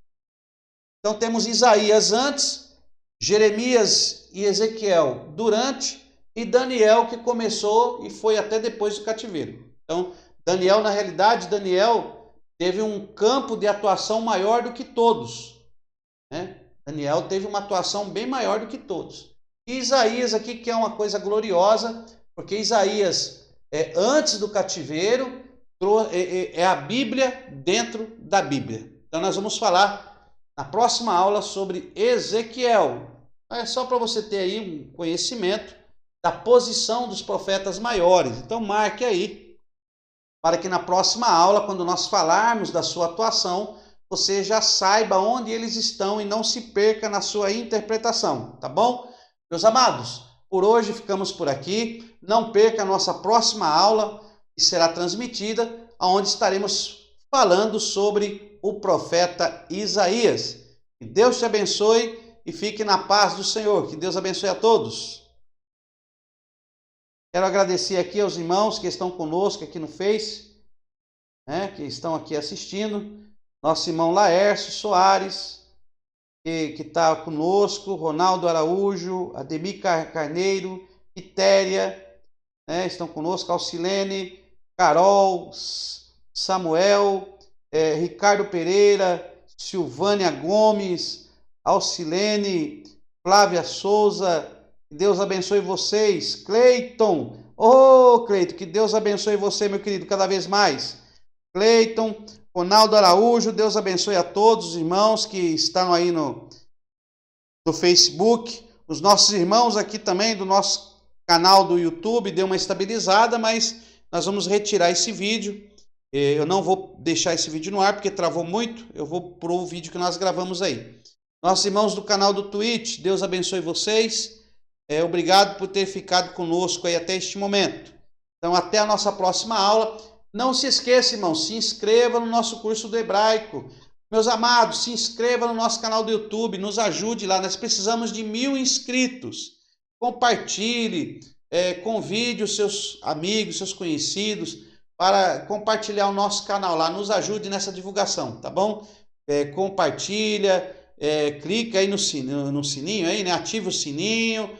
Então, temos Isaías antes, Jeremias e Ezequiel durante, e Daniel que começou e foi até depois do cativeiro. Então, Daniel, na realidade, Daniel teve um campo de atuação maior do que todos, né? Daniel teve uma atuação bem maior do que todos. E Isaías aqui, que é uma coisa gloriosa, porque Isaías antes do cativeiro, é a Bíblia dentro da Bíblia. Então nós vamos falar na próxima aula sobre Ezequiel. É só para você ter aí um conhecimento da posição dos profetas maiores. Então marque aí, para que na próxima aula, quando nós falarmos da sua atuação, você já saiba onde eles estão e não se perca na sua interpretação, tá bom? Meus amados, por hoje ficamos por aqui. Não perca a nossa próxima aula, que será transmitida, onde estaremos falando sobre o profeta Isaías. Que Deus te abençoe e fique na paz do Senhor. Que Deus abençoe a todos. Quero agradecer aqui aos irmãos que estão conosco aqui no Face, né, que estão aqui assistindo. Nosso irmão Laércio Soares, que está conosco, Ronaldo Araújo, Ademir Carneiro, Quitéria, né, estão conosco, Alcilene, Carol, Samuel, Ricardo Pereira, Silvânia Gomes, Alcilene, Flávia Souza. Que Deus abençoe vocês. Cleiton, Cleiton, que Deus abençoe você, meu querido, cada vez mais. Cleiton, Ronaldo Araújo, Deus abençoe a todos os irmãos que estão aí no Facebook. Os nossos irmãos aqui também do nosso canal do YouTube, deu uma estabilizada, mas nós vamos retirar esse vídeo. Eu não vou deixar esse vídeo no ar porque travou muito. Eu vou para o vídeo que nós gravamos aí. Nossos irmãos do canal do Twitch, Deus abençoe vocês. Obrigado por ter ficado conosco aí até este momento. Então, até a nossa próxima aula. Não se esqueça, irmão, se inscreva no nosso curso do hebraico. Meus amados, se inscreva no nosso canal do YouTube, nos ajude lá. Nós precisamos de 1000 inscritos. Compartilhe, convide os seus amigos, seus conhecidos para compartilhar o nosso canal lá. Nos ajude nessa divulgação, tá bom? Compartilha, clica aí no sininho, aí, né? Ativa o sininho.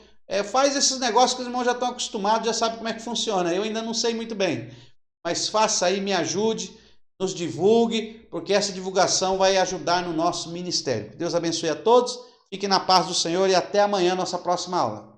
Faz esses negócios que os irmãos já estão acostumados, já sabem como é que funciona. Eu ainda não sei muito bem. Mas faça aí, me ajude, nos divulgue, porque essa divulgação vai ajudar no nosso ministério. Deus abençoe a todos, fique na paz do Senhor e até amanhã, nossa próxima aula.